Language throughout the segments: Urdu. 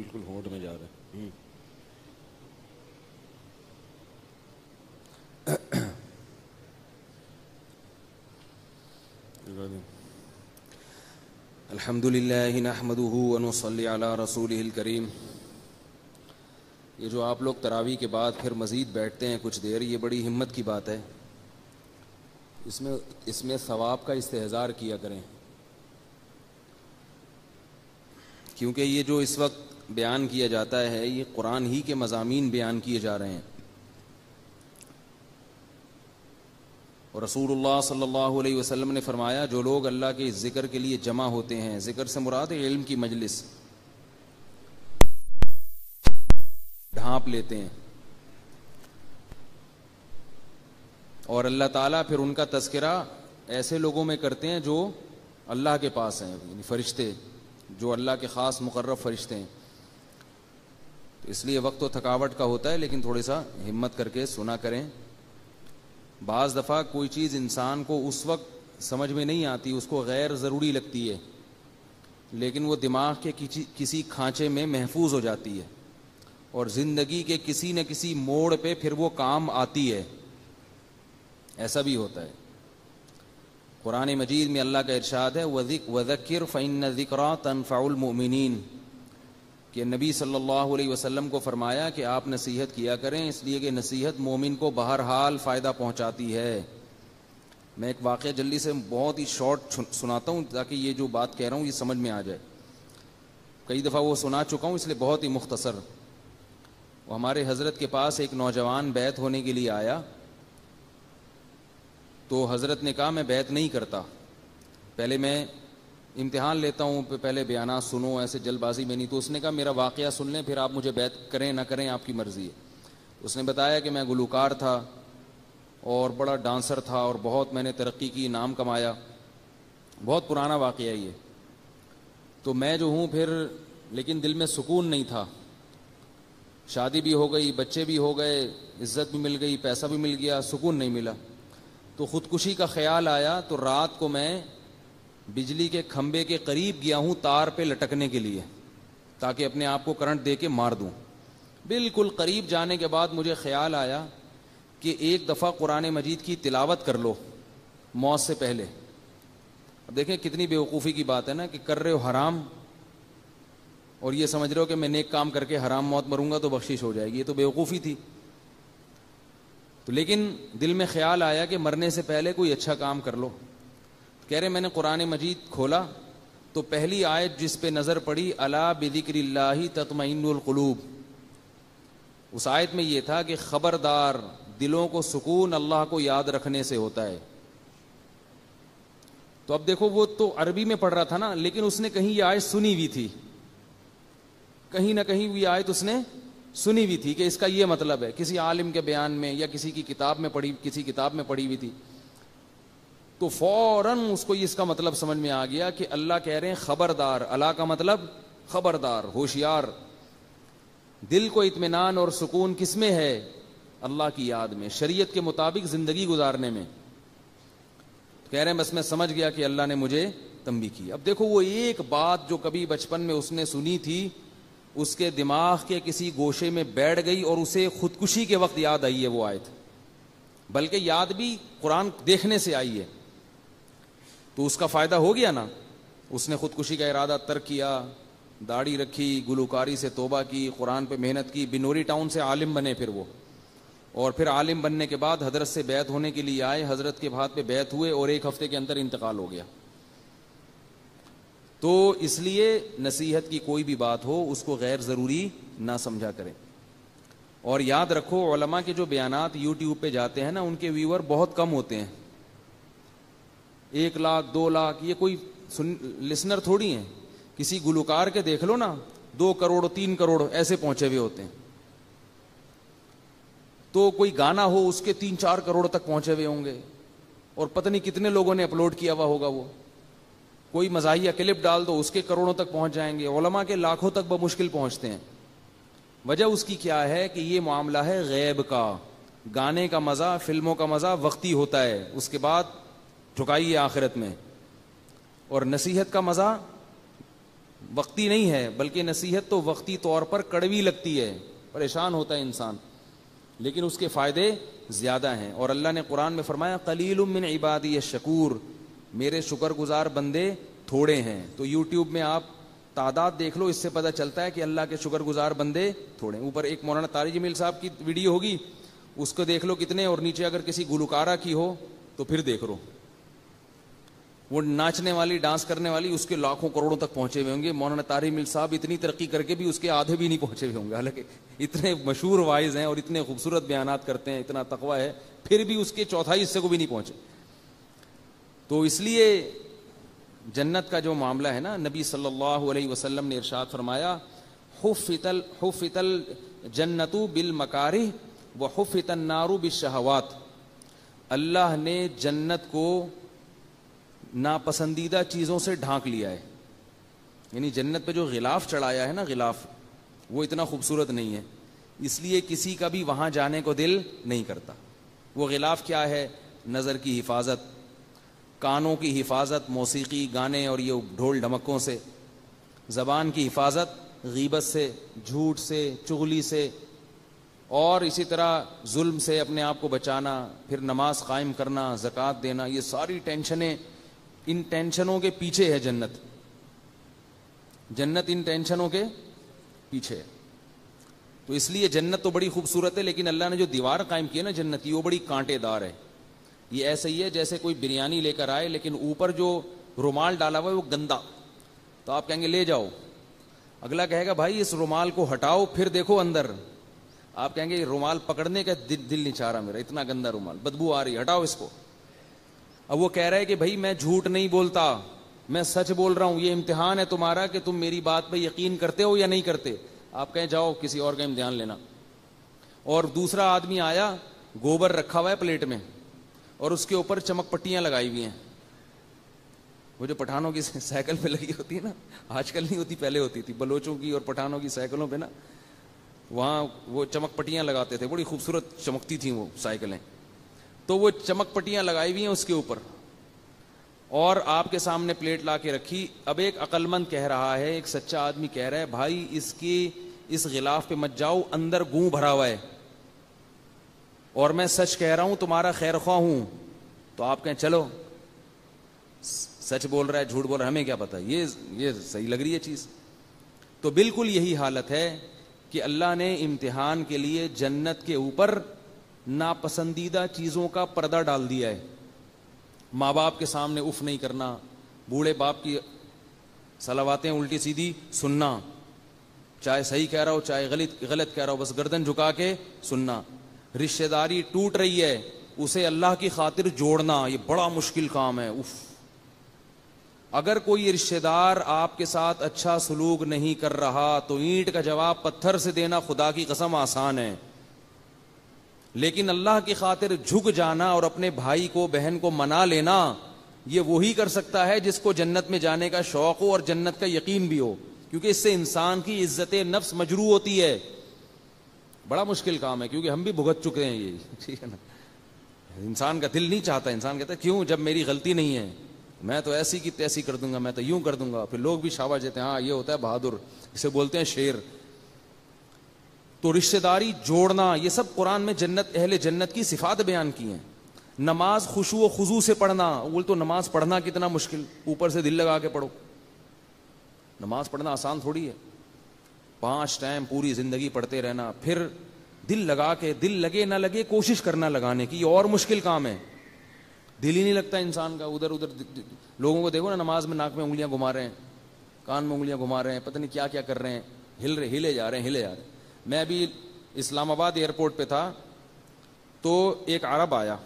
بالکل ہونٹ میں جا رہا ہے. الحمد للہ نحمدہ ونصلی علی رسولہ الکریم. یہ جو آپ لوگ تراویح کے بعد پھر مزید بیٹھتے ہیں کچھ دیر، یہ بڑی ہمت کی بات ہے. اس میں ثواب کا استحضار کیا کریں، کیونکہ یہ جو اس وقت بیان کیا جاتا ہے یہ قرآن ہی کے مضامین بیان کیے جا رہے ہیں. اور رسول اللہ صلی اللہ علیہ وسلم نے فرمایا جو لوگ اللہ کے ذکر کے لیے جمع ہوتے ہیں، ذکر سے مراد علم کی مجلس، ڈھانپ لیتے ہیں اور اللہ تعالیٰ پھر ان کا تذکرہ ایسے لوگوں میں کرتے ہیں جو اللہ کے پاس ہیں، یعنی فرشتے جو اللہ کے خاص مقرب فرشتے ہیں. تو اس لیے وقت و تھکاوٹ کا ہوتا ہے، لیکن تھوڑی سا ہمت کر کے سنا کریں. بعض دفعہ کوئی چیز انسان کو اس وقت سمجھ میں نہیں آتی، اس کو غیر ضروری لگتی ہے، لیکن وہ دماغ کے کسی کھانچے میں محفوظ ہو جاتی ہے اور زندگی کے کسی نہ کسی موڑ پہ پھر وہ کام آتی ہے. ایسا بھی ہوتا ہے. قرآن مجید میں اللہ کا ارشاد ہے وَذَكِّرْ فَإِنَّ الذِّكْرَىٰ تَنفَعُ الْمُؤْمِنِينَ، کہ نبی صلی اللہ علیہ وسلم کو فرمایا کہ آپ نصیحت کیا کریں، اس لیے کہ نصیحت مومن کو بہرحال فائدہ پہنچاتی ہے. میں ایک واقعہ جلدی سے بہت ہی شارٹ سناتا ہوں تاکہ یہ جو بات کہہ رہا ہوں یہ سمجھ میں آ جائے. کئی دفعہ وہ سنا چکا ہوں، اس لیے بہت ہی مختصر. وہ ہمارے حضرت کے پاس ایک نوجوان بیعت ہونے کے لیے آیا، تو حضرت نے کہا میں بیعت نہیں کرتا، پہلے میں امتحان لیتا ہوں، پہلے بیانات سنو، ایسے جلد بازی میں نہیں. تو اس نے کہا میرا واقعہ سن لیں، پھر آپ مجھے بیعت کریں نہ کریں آپ کی مرضی ہے. اس نے بتایا کہ میں گلوکار تھا اور بڑا ڈانسر تھا اور بہت میں نے ترقی کی، نام کمایا. بہت پرانا واقعہ ہے یہ. تو میں جو ہوں پھر، لیکن دل میں سکون نہیں تھا. شادی بھی ہو گئی، بچے بھی ہو گئے، عزت بھی مل گئی، پیسہ بھی مل گیا، سکون نہیں ملا. تو خودکشی کا خیال آیا، تو رات کو میں بجلی کے کھمبے کے قریب گیا ہوں تار پہ لٹکنے کے لیے تاکہ اپنے آپ کو کرنٹ دے کے مار دوں. بالکل قریب جانے کے بعد مجھے خیال آیا کہ ایک دفعہ قرآن مجید کی تلاوت کر لو موت سے پہلے. اب دیکھیں کتنی بیوقوفی کی بات ہے نا، کہ کر رہے ہو حرام اور یہ سمجھ رہے ہو کہ میں نیک کام کر کے حرام موت مروں گا تو بخشش ہو جائے گی. یہ تو بیوقوفی تھی. تو لیکن دل میں خیال آیا کہ مرنے سے پہلے کوئی اچھا کام کر لو. کہہ رہے میں نے قرآن مجید کھولا تو پہلی آیت جس پہ نظر پڑی الا بذکر اللہ تطمئن القلوب، اس آیت میں یہ تھا کہ خبردار، دلوں کو سکون اللہ کو یاد رکھنے سے ہوتا ہے. تو اب دیکھو وہ تو عربی میں پڑھ رہا تھا نا، لیکن اس نے کہیں یہ آیت سنی ہوئی تھی، کہیں نہ کہیں یہ آیت اس نے سنی ہوئی تھی کہ اس کا یہ مطلب ہے، کسی عالم کے بیان میں یا کسی کی کتاب میں پڑھی، کسی کتاب میں پڑھی ہوئی تھی. تو فوراً اس کو اس کا مطلب سمجھ میں آ گیا کہ اللہ کہہ رہے ہیں خبردار. اللہ کا مطلب خبردار، ہوشیار. دل کو اطمینان اور سکون کس میں ہے؟ اللہ کی یاد میں، شریعت کے مطابق زندگی گزارنے میں. کہہ رہے ہیں بس میں سمجھ گیا کہ اللہ نے مجھے تنبیہ کی. اب دیکھو وہ ایک بات جو کبھی بچپن میں اس نے سنی تھی، اس کے دماغ کے کسی گوشے میں بیٹھ گئی اور اسے خودکشی کے وقت یاد آئی ہے وہ آیت، بلکہ یاد بھی قرآن دیکھنے سے آئی ہے. تو اس کا فائدہ ہو گیا نا. اس نے خودکشی کا ارادہ ترک کیا، داڑھی رکھی، گلوکاری سے توبہ کی، قرآن پہ محنت کی، بنوری ٹاؤن سے عالم بنے پھر وہ. اور پھر عالم بننے کے بعد حضرت سے بیعت ہونے کے لیے آئے، حضرت کے ہاتھ پہ بیعت ہوئے اور 1 ہفتے کے اندر انتقال ہو گیا. تو اس لیے نصیحت کی کوئی بھی بات ہو اس کو غیر ضروری نہ سمجھا کریں. اور یاد رکھو علماء کے جو بیانات یوٹیوب پہ جاتے ہیں نا، ان کے ویور بہت کم ہوتے ہیں. 1 لاکھ 2 لاکھ یہ کوئی لسنر تھوڑی ہیں. کسی گلوکار کے دیکھ لو نا، 2 کروڑ 3 کروڑ ایسے پہنچے ہوئے ہوتے ہیں. تو کوئی گانا ہو اس کے 3-4 کروڑ تک پہنچے ہوئے ہوں گے، اور پتہ نہیں کتنے لوگوں نے اپلوڈ کیا ہوا ہوگا. وہ کوئی مزاحیہ کلپ ڈال دو اس کے کروڑوں تک پہنچ جائیں گے. علماء کے لاکھوں تک بمشکل پہنچتے ہیں. وجہ اس کی کیا ہے کہ یہ معاملہ ہے غیب کا. گانے کا مزہ، فلموں کا مزہ وقتی ہوتا ہے، اس کے بعد ٹھکائیے آخرت میں. اور نصیحت کا مزہ وقتی نہیں ہے، بلکہ نصیحت تو وقتی طور پر کڑوی لگتی ہے، پریشان ہوتا ہے انسان، لیکن اس کے فائدے زیادہ ہیں. اور اللہ نے قرآن میں فرمایا قلیل من عبادی الشکور، میرے شکر گزار بندے تھوڑے ہیں. تو یوٹیوب میں آپ تعداد دیکھ لو، اس سے پتہ چلتا ہے کہ اللہ کے شکر گزار بندے تھوڑے ہیں. اوپر ایک مولانا طارق جمیل صاحب کی ویڈیو ہوگی، اس کو دیکھ لو کتنے، اور نیچے اگر کسی گلوکارہ کی ہو تو پھر دیکھ لو، وہ ناچنے والی ڈانس کرنے والی اس کے لاکھوں کروڑوں تک پہنچے ہوئے ہوں گے. مولانا طارق مل صاحب اتنی ترقی کر کے بھی اس کے آدھے بھی نہیں پہنچے ہوئے ہوں گے، حالانکہ اتنے مشہور وائز ہیں اور اتنے خوبصورت بیانات کرتے ہیں، اتنا تقویٰ ہے، پھر بھی اس کے چوتھائی حصے کو بھی نہیں پہنچے. تو اس لیے جنت کا جو معاملہ ہے نا، نبی صلی اللہ علیہ وسلم نے ارشاد فرمایا حفت الجنت بالمکارہ وحفت النار بالشہوات. اللہ نے جنت کو ناپسندیدہ چیزوں سے ڈھانک لیا ہے، یعنی جنت پہ جو غلاف چڑھایا ہے نا، غلاف وہ اتنا خوبصورت نہیں ہے، اس لیے کسی کا بھی وہاں جانے کو دل نہیں کرتا. وہ غلاف کیا ہے؟ نظر کی حفاظت، کانوں کی حفاظت موسیقی گانے اور یہ ڈھول ڈھمکوں سے، زبان کی حفاظت غیبت سے، جھوٹ سے، چغلی سے، اور اسی طرح ظلم سے اپنے آپ کو بچانا، پھر نماز قائم کرنا، زکوٰۃ دینا. یہ ساری ٹینشنیں، ان ٹینشنوں کے پیچھے ہے جنت. جنت ان ٹینشنوں کے پیچھے ہے. تو اس لیے جنت تو بڑی خوبصورت ہے، لیکن اللہ نے جو دیوار قائم کی ہے نا جنت کی، وہ بڑی کانٹے دار ہے. یہ ایسے ہی ہے جیسے کوئی بریانی لے کر آئے لیکن اوپر جو رومال ڈالا ہوا ہے وہ گندا، تو آپ کہیں گے لے جاؤ، اگلا کہے گا بھائی اس رومال کو ہٹاؤ پھر دیکھو اندر، آپ کہیں گے رومال پکڑنے کا دل نہیں چاہ رہا میرا، اتنا گندا رومال، بدبو آ رہی، ہٹاؤ اس کو. اب وہ کہہ رہا ہے کہ بھائی میں جھوٹ نہیں بولتا، میں سچ بول رہا ہوں، یہ امتحان ہے تمہارا کہ تم میری بات پہ یقین کرتے ہو یا نہیں کرتے. آپ کہیں جاؤ کسی اور کا امتحان لینا. اور دوسرا آدمی آیا، گوبر رکھا ہوا ہے پلیٹ میں اور اس کے اوپر چمک پٹیاں لگائی ہوئی ہیں، وہ جو پٹھانوں کی سائیکل پہ لگی ہوتی ہے نا، آج کل نہیں ہوتی، پہلے ہوتی تھی، بلوچوں کی اور پٹھانوں کی سائیکلوں پہ نا، وہاں وہ چمک پٹیاں لگاتے تھے، بڑی خوبصورت چمکتی تھیں وہ سائیکلیں. تو وہ چمک پٹیاں لگائی ہوئی ہیں اس کے اوپر، اور آپ کے سامنے پلیٹ لا کے رکھی. اب ایک عقل مند کہہ رہا ہے، ایک سچا آدمی کہہ رہا ہے بھائی اس غلاف پہ مت جاؤ، اندر گوں بھرا ہوا ہے، اور میں سچ کہہ رہا ہوں، تمہارا خیر خواہ ہوں. تو آپ کہیں چلو سچ بول رہا ہے جھوٹ بول رہا ہے ہمیں کیا پتا، یہ صحیح لگ رہی ہے چیز. تو بالکل یہی حالت ہے کہ اللہ نے امتحان کے لیے جنت کے اوپر ناپسندیدہ چیزوں کا پردہ ڈال دیا ہے. ماں باپ کے سامنے اف نہیں کرنا، بوڑھے باپ کی صلواتیں الٹی سیدھی سننا، چاہے صحیح کہہ رہا ہو چاہے غلط کہہ رہا ہو، بس گردن جھکا کے سننا. رشتہ داری ٹوٹ رہی ہے، اسے اللہ کی خاطر جوڑنا، یہ بڑا مشکل کام ہے. اف، اگر کوئی رشتہ دار آپ کے ساتھ اچھا سلوک نہیں کر رہا تو اینٹ کا جواب پتھر سے دینا خدا کی قسم آسان ہے، لیکن اللہ کی خاطر جھک جانا اور اپنے بھائی کو بہن کو منا لینا، یہ وہی کر سکتا ہے جس کو جنت میں جانے کا شوق ہو اور جنت کا یقین بھی ہو، کیونکہ اس سے انسان کی عزت نفس مجروح ہوتی ہے. بڑا مشکل کام ہے، کیونکہ ہم بھی بھگت چکے ہیں یہ، ٹھیک ہے نا. انسان کا دل نہیں چاہتا، انسان کہتا ہے کیوں، جب میری غلطی نہیں ہے میں تو ایسی کی تیسی کر دوں گا، میں تو یوں کر دوں گا. پھر لوگ بھی شاباش دیتے ہیں، ہاں یہ ہوتا ہے بہادر، اسے بولتے ہیں شیر. تو رشتہ داری جوڑنا، یہ سب قرآن میں اہل جنت کی صفات بیان کی ہیں. نماز خشوع و خضوع سے پڑھنا، بول تو نماز پڑھنا کتنا مشکل، اوپر سے دل لگا کے پڑھو. نماز پڑھنا آسان تھوڑی ہے، 5 ٹائم پوری زندگی پڑھتے رہنا، پھر دل لگا کے، دل لگے نہ لگے کوشش کرنا لگانے کی، یہ اور مشکل کام ہے. دل ہی نہیں لگتا انسان کا، ادھر ادھر لوگوں کو دیکھو نا نماز میں ناک میں انگلیاں گھما رہے ہیں، کان میں انگلیاں گھما رہے ہیں، پتہ نہیں کیا کیا کر رہے ہیں، ہلے جا رہے ہیں. میں ابھی اسلام آباد ایئرپورٹ پہ تھا تو ایک عرب آیا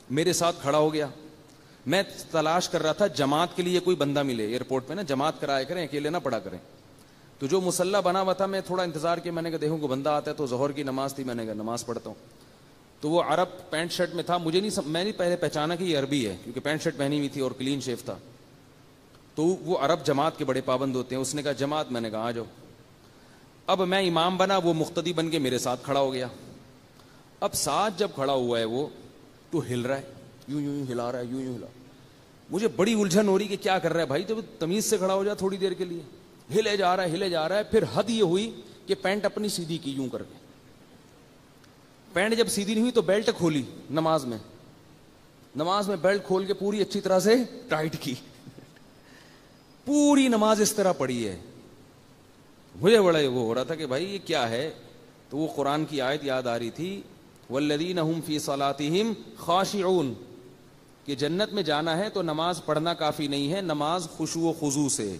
میرے ساتھ کھڑا ہو گیا. میں تلاش کر رہا تھا جماعت کے لیے کوئی بندہ ملے ایئرپورٹ پہ نا، جماعت کرایا کریں، اکیلے نہ پڑھا کریں. تو جو مسلح بنا ہوا تھا میں تھوڑا انتظار کیا، میں نے کہا دیکھوں کوئی بندہ آتا ہے. تو ظہر کی نماز تھی، میں نے کہا نماز پڑھتا ہوں. تو وہ عرب پینٹ شرٹ میں تھا، میں نہیں پہلے پہچانا کہ یہ عربی ہے، کیونکہ پینٹ شرٹ پہنی ہوئی تھی اور کلین شیف تھا. تو وہ عرب جماعت کے بڑے پابند ہوتے ہیں. اس نے کہا جماعت، میں نے کہا آ جاؤ. اب میں امام بنا، وہ مقتدی بن کے میرے ساتھ کھڑا ہو گیا. اب ساتھ جب کھڑا ہوا ہے وہ تو ہل رہا ہے، یوں یوں ہلا رہا ہے، یوں یوں ہلا. مجھے بڑی الجھن ہو رہی کہ کیا کر رہا ہے بھائی، جب تمیز سے کھڑا ہو جا تھوڑی دیر کے لیے. ہلے جا رہا ہے. پھر حد یہ ہوئی کہ پینٹ اپنی سیدھی کی یوں کر کے. پینٹ جب سیدھی نہیں ہوئی تو بیلٹ کھولی نماز میں بیلٹ کھول کے پوری اچھی طرح سے ٹائٹ کی. پوری نماز اس طرح پڑھی ہے. مجھے بڑا وہ ہو رہا تھا کہ بھائی یہ کیا ہے. تو وہ قرآن کی آیت یاد آ رہی تھی, والذین هم فی صلاتہم خاشعون, کہ جنت میں جانا ہے تو نماز پڑھنا کافی نہیں ہے, نماز خشوع و خضوع سے.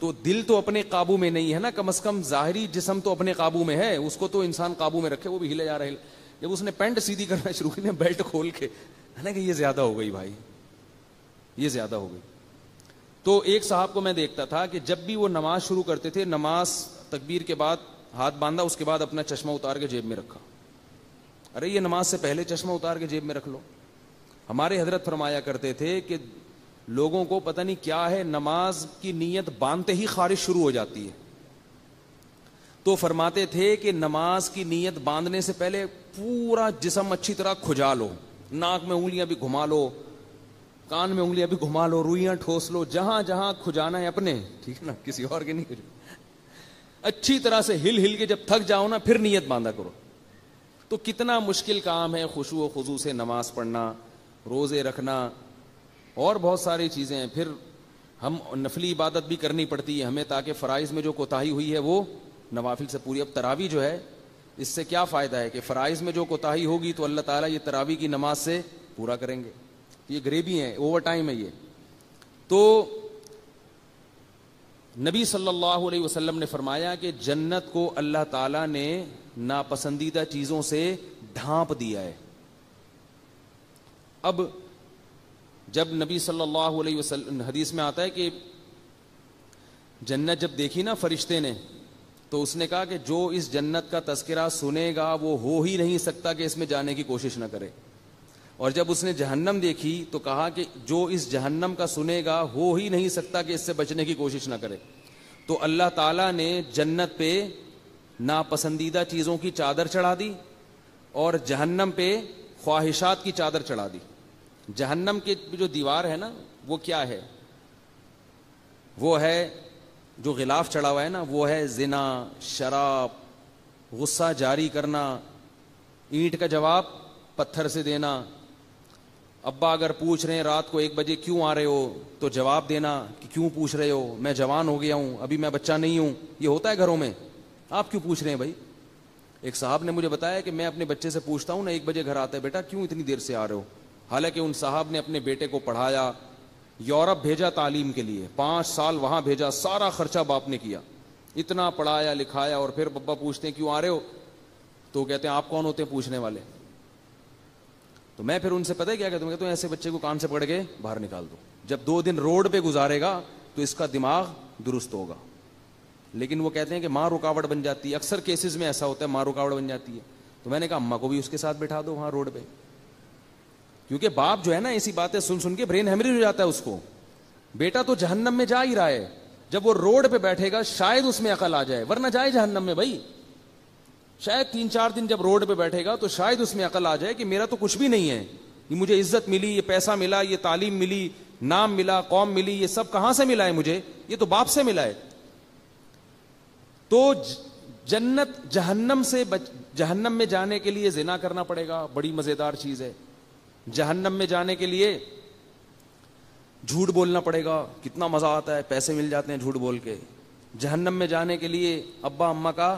تو دل تو اپنے قابو میں نہیں ہے نا, کم از کم ظاہری جسم تو اپنے قابو میں ہے, اس کو تو انسان قابو میں رکھے, وہ بھی ہلے جا رہا ہے. جب اس نے پینٹ سیدھی کرنا شروع کی, بیلٹ کھول کے, ہے نا کہ یہ زیادہ ہو گئی بھائی, یہ زیادہ ہو گئی. تو ایک صاحب کو میں دیکھتا تھا کہ جب بھی وہ نماز شروع کرتے تھے, نماز تکبیر کے بعد ہاتھ باندھا, اس کے بعد اپنا چشمہ اتار کے جیب میں رکھا. ارے یہ نماز سے پہلے چشمہ اتار کے جیب میں رکھ لو. ہمارے حضرت فرمایا کرتے تھے کہ لوگوں کو پتہ نہیں کیا ہے, نماز کی نیت باندھتے ہی خارش شروع ہو جاتی ہے. تو فرماتے تھے کہ نماز کی نیت باندھنے سے پہلے پورا جسم اچھی طرح کھجا لو, ناک میں انگلیاں بھی گھما لو, کان میں انگلیاں بھی گھما لو, روئیاں ٹھوس لو, جہاں جہاں کھجانا ہے اپنے, ٹھیک ہے نا, کسی اور کے نہیں کھجانا. اچھی طرح سے ہل کے جب تھک جاؤ نا, پھر نیت باندھا کرو. تو کتنا مشکل کام ہے خشوع و خضوع سے نماز پڑھنا, روزے رکھنا, اور بہت ساری چیزیں ہیں. پھر ہم نفلی عبادت بھی کرنی پڑتی ہے ہمیں, تاکہ فرائض میں جو کوتاہی ہوئی ہے وہ نوافل سے پوری. اب تراویح جو ہے, اس سے کیا فائدہ ہے کہ فرائض میں جو کوتاہی ہوگی تو اللہ تعالیٰ یہ تراویح کی نماز سے پورا کریں گے. یہ گریبی ہے, اوور ٹائم ہے یہ. تو نبی صلی اللہ علیہ وسلم نے فرمایا کہ جنت کو اللہ تعالیٰ نے ناپسندیدہ چیزوں سے ڈھانپ دیا ہے. اب جب نبی صلی اللہ علیہ وسلم, حدیث میں آتا ہے کہ جنت جب دیکھی نا فرشتے نے, تو اس نے کہا کہ جو اس جنت کا تذکرہ سنے گا وہ ہو ہی نہیں سکتا کہ اس میں جانے کی کوشش نہ کرے. اور جب اس نے جہنم دیکھی تو کہا کہ جو اس جہنم کا سنے گا ہو ہی نہیں سکتا کہ اس سے بچنے کی کوشش نہ کرے. تو اللہ تعالیٰ نے جنت پہ ناپسندیدہ چیزوں کی چادر چڑھا دی, اور جہنم پہ خواہشات کی چادر چڑھا دی. جہنم کی جو دیوار ہے نا, وہ کیا ہے, وہ ہے جو غلاف چڑھا ہوا ہے نا, وہ ہے زنا, شراب, غصہ جاری کرنا, اینٹ کا جواب پتھر سے دینا. ابا اگر پوچھ رہے ہیں رات کو 1 بجے کیوں آ رہے ہو, تو جواب دینا کہ کیوں پوچھ رہے ہو, میں جوان ہو گیا ہوں, ابھی میں بچہ نہیں ہوں. یہ ہوتا ہے گھروں میں, آپ کیوں پوچھ رہے ہیں بھائی. ایک صاحب نے مجھے بتایا کہ میں اپنے بچے سے پوچھتا ہوں نا, 1 بجے گھر آتا ہے, بیٹا کیوں اتنی دیر سے آ رہے ہو. حالانکہ ان صاحب نے اپنے بیٹے کو پڑھایا, یورپ بھیجا تعلیم کے لیے, 5 سال وہاں بھیجا, سارا خرچہ باپ نے کیا, اتنا پڑھایا لکھایا, اور پھر بابا پوچھتے ہیں کیوں آ رہے ہو, تو کہتے ہیں آپ کون ہوتے ہیں پوچھنے والے. تو میں پھر ان سے پتہ ہے کیا کہتا ہوں, کہتا ہوں ایسے بچے کو کان سے پکڑ کے باہر نکال دو. جب 2 دن روڈ پہ گزارے گا تو اس کا دماغ درست ہوگا. لیکن وہ کہتے ہیں کہ ماں رکاوٹ بن جاتی ہے, اکثر کیسز میں ایسا ہوتا ہے, ماں رکاوٹ بن جاتی ہے. تو میں نے کہا اماں کو بھی اس کے ساتھ بٹھا دو وہاں روڈ پہ, کیونکہ باپ جو ہے نا ایسی باتیں سن سن کے برین ہیمریج ہو جاتا ہے اس کو. بیٹا تو جہنم میں جا ہی رہا ہے, جب وہ روڈ پہ بیٹھے گا شاید اس میں عقل آ جائے, ورنہ جائے جہنم میں بھائی. شاید 3-4 دن جب روڈ پہ بیٹھے گا تو شاید اس میں عقل آ جائے کہ میرا تو کچھ بھی نہیں ہے, یہ مجھے عزت ملی, یہ پیسہ ملا, یہ تعلیم ملی, نام ملا, قوم ملی, یہ سب کہاں سے ملا ہے مجھے, یہ تو باپ سے ملا ہے. تو جنت جہنم میں جانے کے لیے زنا کرنا پڑے گا, بڑی مزیدار چیز ہے. جہنم میں جانے کے لیے جھوٹ بولنا پڑے گا, کتنا مزہ آتا ہے, پیسے مل جاتے ہیں جھوٹ بول کے. جہنم میں جانے کے لیے ابا اماں کا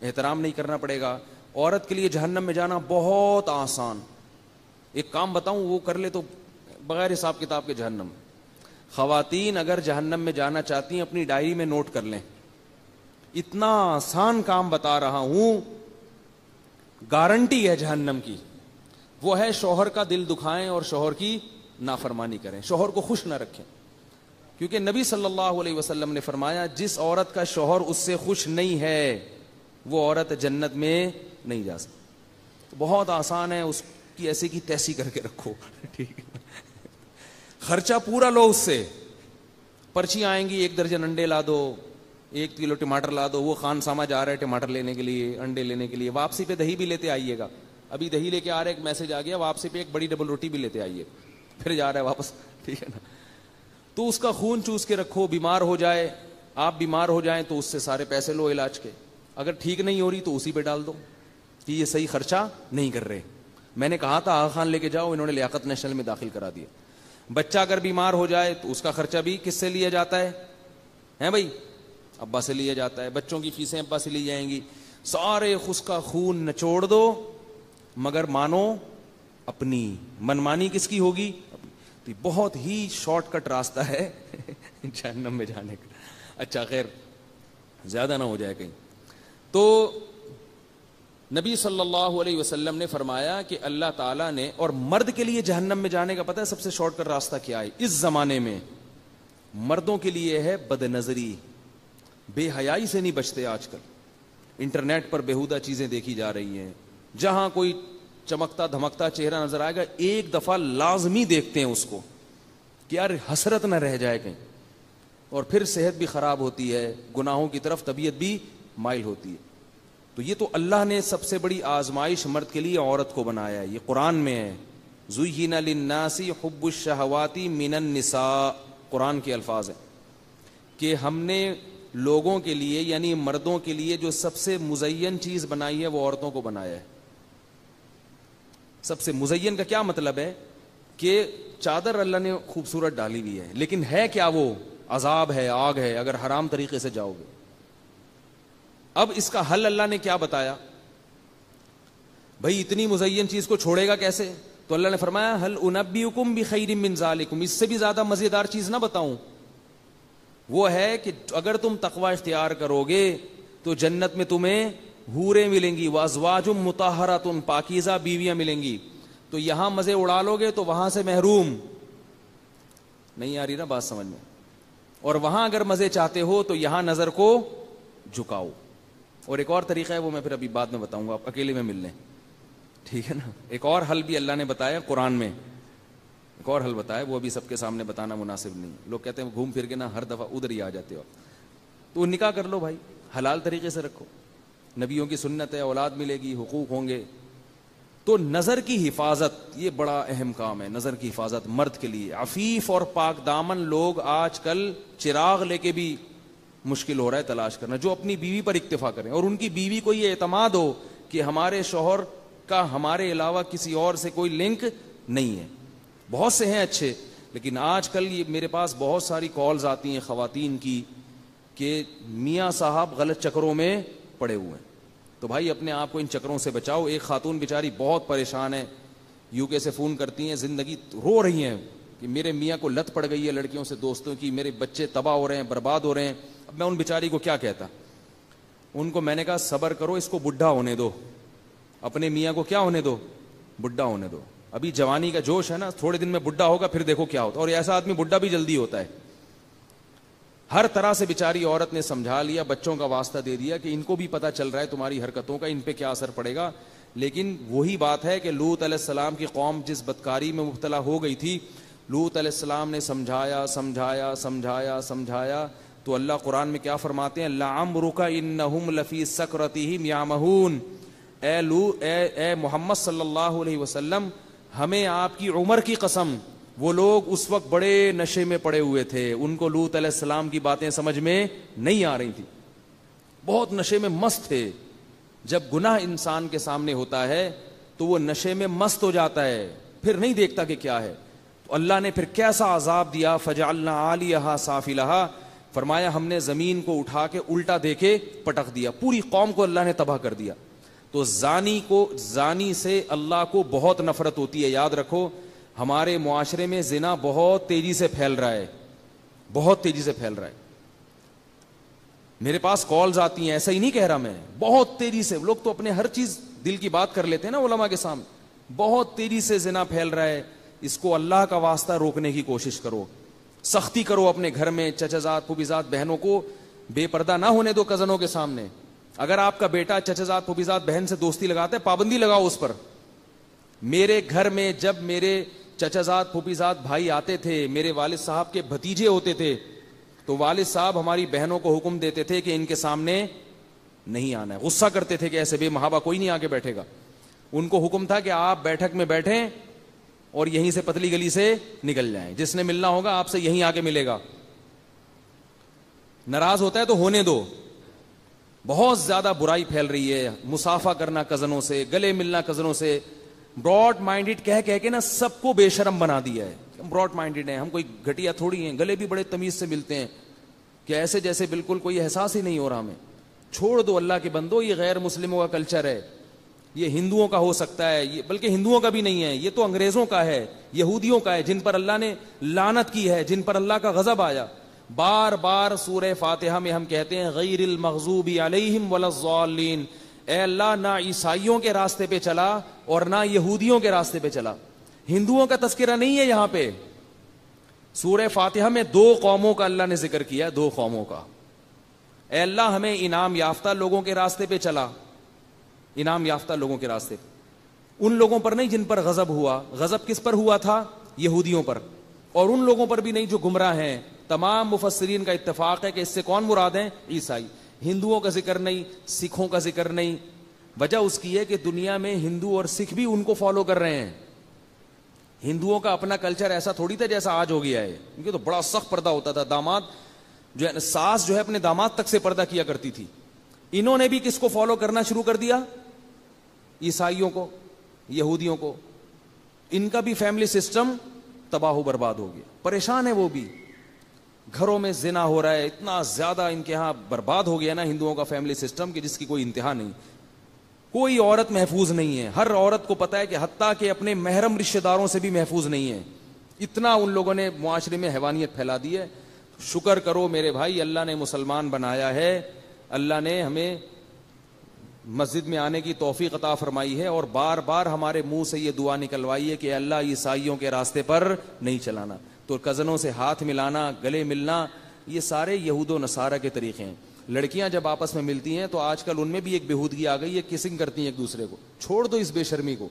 احترام نہیں کرنا پڑے گا. عورت کے لیے جہنم میں جانا بہت آسان. ایک کام بتاؤں, وہ کر لے تو بغیر حساب کتاب کے جہنم. خواتین اگر جہنم میں جانا چاہتی ہیں اپنی ڈائری میں نوٹ کر لیں, اتنا آسان کام بتا رہا ہوں, گارنٹی ہے جہنم کی. وہ ہے شوہر کا دل دکھائیں اور شوہر کی نافرمانی کریں, شوہر کو خوش نہ رکھیں. کیونکہ نبی صلی اللہ علیہ وسلم نے فرمایا جس عورت کا شوہر اس سے خوش نہیں ہے وہ عورت جنت میں نہیں جا سکتی. بہت آسان ہے, اس کی ایسی کی تیسی کر کے رکھو, ٹھیک ہے, خرچہ پورا لو اس سے. پرچی آئیں گی, 1 درجن انڈے لا دو, 1 کلو ٹماٹر لا دو. وہ خان سامہ جا رہا ہے ٹماٹر لینے کے لیے, انڈے لینے کے لیے, واپسی پہ دہی بھی لیتے آئیے گا. ابھی دہی لے کے آ رہا ہے, ایک میسج آ گیا, واپسی پہ 1 بڑی ڈبل روٹی بھی لیتے آئیے, پھر جا رہا ہے واپس, ٹھیک ہے نا. تو اس کا خون چوس کے رکھو, بیمار ہو جائے آپ بیمار ہو جائیں تو اس سے سارے پیسے لو علاج کے, اگر ٹھیک نہیں ہو رہی تو اسی پہ ڈال دو کہ یہ صحیح خرچہ نہیں کر رہے. میں نے کہا تھا آغا خان لے کے جاؤ, انہوں نے لیاقت نیشنل میں داخل کرا دیا. بچہ اگر بیمار ہو جائے تو اس کا خرچہ بھی کس سے لیا جاتا ہے ہیں بھائی؟ ابا سے لیا جاتا ہے. بچوں کی فیسیں ابا سے لی جائیں گی. سارے اس کا خون نچوڑ دو مگر مانو اپنی, منمانی کس کی ہوگی؟ تو بہت ہی شارٹ کٹ راستہ ہے جہنم میں جانے کا. اچھا خیر زیادہ نہ ہو جائے کہیں. تو نبی صلی اللہ علیہ وسلم نے فرمایا کہ اللہ تعالیٰ نے, اور مرد کے لیے جہنم میں جانے کا پتہ ہے سب سے شارٹ کٹ راستہ کیا ہے اس زمانے میں؟ مردوں کے لیے ہے بد نظری, بے حیائی سے نہیں بچتے. آج کل انٹرنیٹ پر بیہودہ چیزیں دیکھی جا رہی ہیں, جہاں کوئی چمکتا دھمکتا چہرہ نظر آئے گا ایک دفعہ لازمی دیکھتے ہیں اس کو کہ یار حسرت نہ رہ جائے کہیں, اور پھر صحت بھی خراب ہوتی ہے, گناہوں کی طرف طبیعت بھی مائل ہوتی ہے. تو یہ تو اللہ نے سب سے بڑی آزمائش مرد کے لیے عورت کو بنایا ہے. یہ قرآن میں ہے, زُيِّنَ لِلنَّاسِ حُبُّ الشَّهَوَاتِ مِنَ النِّسَاءِ, قرآن کے الفاظ ہیں کہ ہم نے لوگوں کے لیے یعنی مردوں کے لیے جو سب سے مزین چیز بنائی ہے وہ عورتوں کو بنایا ہے. سب سے مزین کا کیا مطلب ہے کہ چادر اللہ نے خوبصورت ڈالی ہوئی ہے, لیکن ہے کیا وہ؟ عذاب ہے, آگ ہے اگر حرام طریقے سے جاؤ گے. اب اس کا حل اللہ نے کیا بتایا؟ بھائی اتنی مزین چیز کو چھوڑے گا کیسے؟ تو اللہ نے فرمایا هل انبئکم بخیر من ذالکم, اس سے بھی زیادہ مزیدار چیز نہ بتاؤں؟ وہ ہے کہ اگر تم تقوی اختیار کرو گے تو جنت میں تمہیں حوریں ملیں گی, وازواج مطہرات, پاکیزہ بیویاں ملیں گی. تو یہاں مزے اڑا لو گے تو وہاں سے محروم. نہیں آ رہی نا بات سمجھ میں؟ اور وہاں اگر مزے چاہتے ہو تو یہاں نظر کو جھکاؤ. اور ایک اور طریقہ ہے وہ میں پھر ابھی بعد میں بتاؤں گا, آپ اکیلے میں مل لیں, ٹھیک ہے نا؟ ایک اور حل بھی اللہ نے بتایا قرآن میں, ایک اور حل بتایا, وہ ابھی سب کے سامنے بتانا مناسب نہیں. لوگ کہتے ہیں گھوم پھر کے نا ہر دفعہ ادھر ہی آ جاتے ہو. تو نکاح کر لو بھائی, حلال طریقے سے رکھو, نبیوں کی سنت ہے, اولاد ملے گی, حقوق ہوں گے. تو نظر کی حفاظت یہ بڑا اہم کام ہے, نظر کی حفاظت مرد کے لیے. عفیف اور پاک دامن لوگ آج کل چراغ لے کے بھی مشکل ہو رہا ہے تلاش کرنا, جو اپنی بیوی پر اکتفا کریں اور ان کی بیوی کو یہ اعتماد ہو کہ ہمارے شوہر کا ہمارے علاوہ کسی اور سے کوئی لنک نہیں ہے. بہت سے ہیں اچھے, لیکن آج کل یہ میرے پاس بہت ساری کالز آتی ہیں خواتین کی کہ میاں صاحب غلط چکروں میں پڑے ہوئے ہیں. تو بھائی اپنے آپ کو ان چکروں سے بچاؤ. ایک خاتون بیچاری بہت پریشان ہے, یو کے سے فون کرتی ہیں, زندگی رو رہی ہیں کہ میرے میاں کو لت پڑ گئی ہے لڑکیوں سے دوستوں کی, میرے بچے تباہ ہو رہے ہیں, برباد ہو رہے ہیں. اب میں ان بیچاری کو کیا کہتا, ان کو میں نے کہا صبر کرو, اس کو بڈھا ہونے دو, اپنے میاں کو کیا ہونے دو, بڈھا ہونے دو. ابھی جوانی کا جوش ہے نا, تھوڑے دن میں بڈھا ہوگا پھر دیکھو کیا ہوتا. اور ایسا آدمی بڈھا بھی جلدی ہوتا ہے. ہر طرح سے بیچاری عورت نے سمجھا لیا, بچوں کا واسطہ دے دیا کہ ان کو بھی پتہ چل رہا ہے تمہاری حرکتوں کا, ان پہ کیا اثر پڑے گا. لیکن وہی بات ہے کہ لوط علیہ السلام کی قوم جس بدکاری میں مبتلا ہو گئی تھی, لوط علیہ السلام نے سمجھایا سمجھایا سمجھایا سمجھایا. تو اللہ قرآن میں کیا فرماتے ہیں, لعمرک انہم لفی سکرتہم یعمہون. اے محمد صلی اللہ علیہ وسلم, ہمیں آپ کی عمر کی قسم, وہ لوگ اس وقت بڑے نشے میں پڑے ہوئے تھے, ان کو لوط علیہ السلام کی باتیں سمجھ میں نہیں آ رہی تھی, بہت نشے میں مست تھے. جب گناہ انسان کے سامنے ہوتا ہے تو وہ نشے میں مست ہو جاتا ہے, پھر نہیں دیکھتا کہ کیا ہے. تو اللہ نے پھر کیسا عذاب دیا, فجعلنا عالیہا سافلہا, فرمایا ہم نے زمین کو اٹھا کے الٹا دے کے پٹک دیا, پوری قوم کو اللہ نے تباہ کر دیا. تو زانی سے اللہ کو بہت نفرت ہوتی ہے. یاد رکھو ہمارے معاشرے میں زنا بہت تیزی سے پھیل رہا ہے, بہت تیزی سے پھیل رہا ہے. میرے پاس کالز آتی ہیں, ایسا ہی نہیں کہہ رہا میں, بہت تیزی سے. لوگ تو اپنے ہر چیز دل کی بات کر لیتے ہیں نا علماء کے سامنے. بہت تیزی سے زنا پھیل رہا ہے. اس کو اللہ کا واسطہ روکنے کی کوشش کرو, سختی کرو اپنے گھر میں. چچزاد پھوپھیزاد بہنوں کو بے پردہ نہ ہونے دو کزنوں کے سامنے. اگر آپ کا بیٹا چچزاد پھوپھیزاد بہن سے دوستی لگاتا ہے, پابندی لگاؤ اس پر. میرے گھر میں جب میرے چچزاد پھوپھیزاد بھائی آتے تھے, میرے والد صاحب کے بھتیجے ہوتے تھے, تو والد صاحب ہماری بہنوں کو حکم دیتے تھے کہ ان کے سامنے نہیں آنا ہے. غصہ کرتے تھے کہ ایسے بے محابہ کوئی نہیں آگے بیٹھے گا. ان کو حکم تھا کہ آپ بیٹھک میں بیٹھیں اور یہیں سے پتلی گلی سے نکل جائیں, جس نے ملنا ہوگا آپ سے یہیں آگے ملے گا. ناراض ہوتا ہے تو ہونے دو. بہت زیادہ برائی پھیل رہی ہے, مصافحہ کرنا کزنوں سے, گلے ملنا کزنوں سے, براڈ مائنڈڈ کہہ کے نا سب کو بے شرم بنا دیا ہے. ہم براڈ مائنڈڈ ہیں, ہم کوئی گھٹیا تھوڑی ہیں, گلے بھی بڑے تمیز سے ملتے ہیں کہ ایسے جیسے بالکل کوئی احساس ہی نہیں ہو رہا ہمیں. چھوڑ دو اللہ کے بندو, یہ غیر مسلموں کا کلچر ہے, یہ ہندوؤں کا ہو سکتا ہے, یہ بلکہ ہندوؤں کا بھی نہیں ہے, یہ تو انگریزوں کا ہے, یہودیوں کا ہے, جن پر اللہ نے لعنت کی ہے, جن پر اللہ کا غضب آیا. بار بار سورہ فاتحہ میں ہم کہتے ہیں غیر المغضوب علیہم ولا الضالین, اے اللہ نہ عیسائیوں کے راستے پہ چلا اور نہ یہودیوں کے راستے پہ چلا. ہندوؤں کا تذکرہ نہیں ہے یہاں پہ. سورہ فاتحہ میں 2 قوموں کا اللہ نے ذکر کیا, 2 قوموں کا. اے اللہ ہمیں انعام یافتہ لوگوں کے راستے پہ چلا, انعام یافتہ لوگوں کے راستے پہ, ان لوگوں پر نہیں جن پر غضب ہوا. غضب کس پر ہوا تھا؟ یہودیوں پر. اور ان لوگوں پر بھی نہیں جو گمراہ ہیں. تمام مفسرین کا اتفاق ہے کہ اس سے کون مراد ہیں؟ عیسائی. ہندوؤں کا ذکر نہیں, سکھوں کا ذکر نہیں. وجہ اس کی ہے کہ دنیا میں ہندو اور سکھ بھی ان کو فالو کر رہے ہیں. ہندوؤں کا اپنا کلچر ایسا تھوڑی تھا جیسا آج ہو گیا ہے. ان کے تو بڑا سخت پردہ ہوتا تھا, داماد جو ہے ساس جو ہے اپنے داماد تک سے پردہ کیا کرتی تھی. انہوں نے بھی کس کو فالو کرنا شروع کر دیا؟ عیسائیوں کو, یہودیوں کو. ان کا بھی فیملی سسٹم تباہ و برباد ہو گیا. پریشان ہے وہ بھی, گھروں میں زنا ہو رہا ہے, اتنا زیادہ ان کے ہاں برباد ہو گیا نا ہندوؤں کا فیملی سسٹم کہ جس کی کوئی انتہا نہیں. کوئی عورت محفوظ نہیں ہے. ہر عورت کو پتا ہے کہ حتیٰ کہ اپنے محرم رشتہ داروں سے بھی محفوظ نہیں ہے. اتنا ان لوگوں نے معاشرے میں حیوانیت پھیلا دی ہے. شکر کرو میرے بھائی, اللہ نے مسلمان بنایا ہے, اللہ نے ہمیں مسجد میں آنے کی توفیق عطا فرمائی ہے, اور بار بار ہمارے منہ سے یہ دعا نکلوائی ہے کہ اللہ عیسائیوں کے راستے پر نہیں چلانا. تو کزنوں سے ہاتھ ملانا, گلے ملنا, یہ سارے یہود و نصارہ کے طریقے ہیں. لڑکیاں جب آپس میں ملتی ہیں تو آج کل ان میں بھی ایک بےہودگی آ گئی ہے, کسنگ کرتی ہیں ایک دوسرے کو. چھوڑ دو اس بے شرمی کو.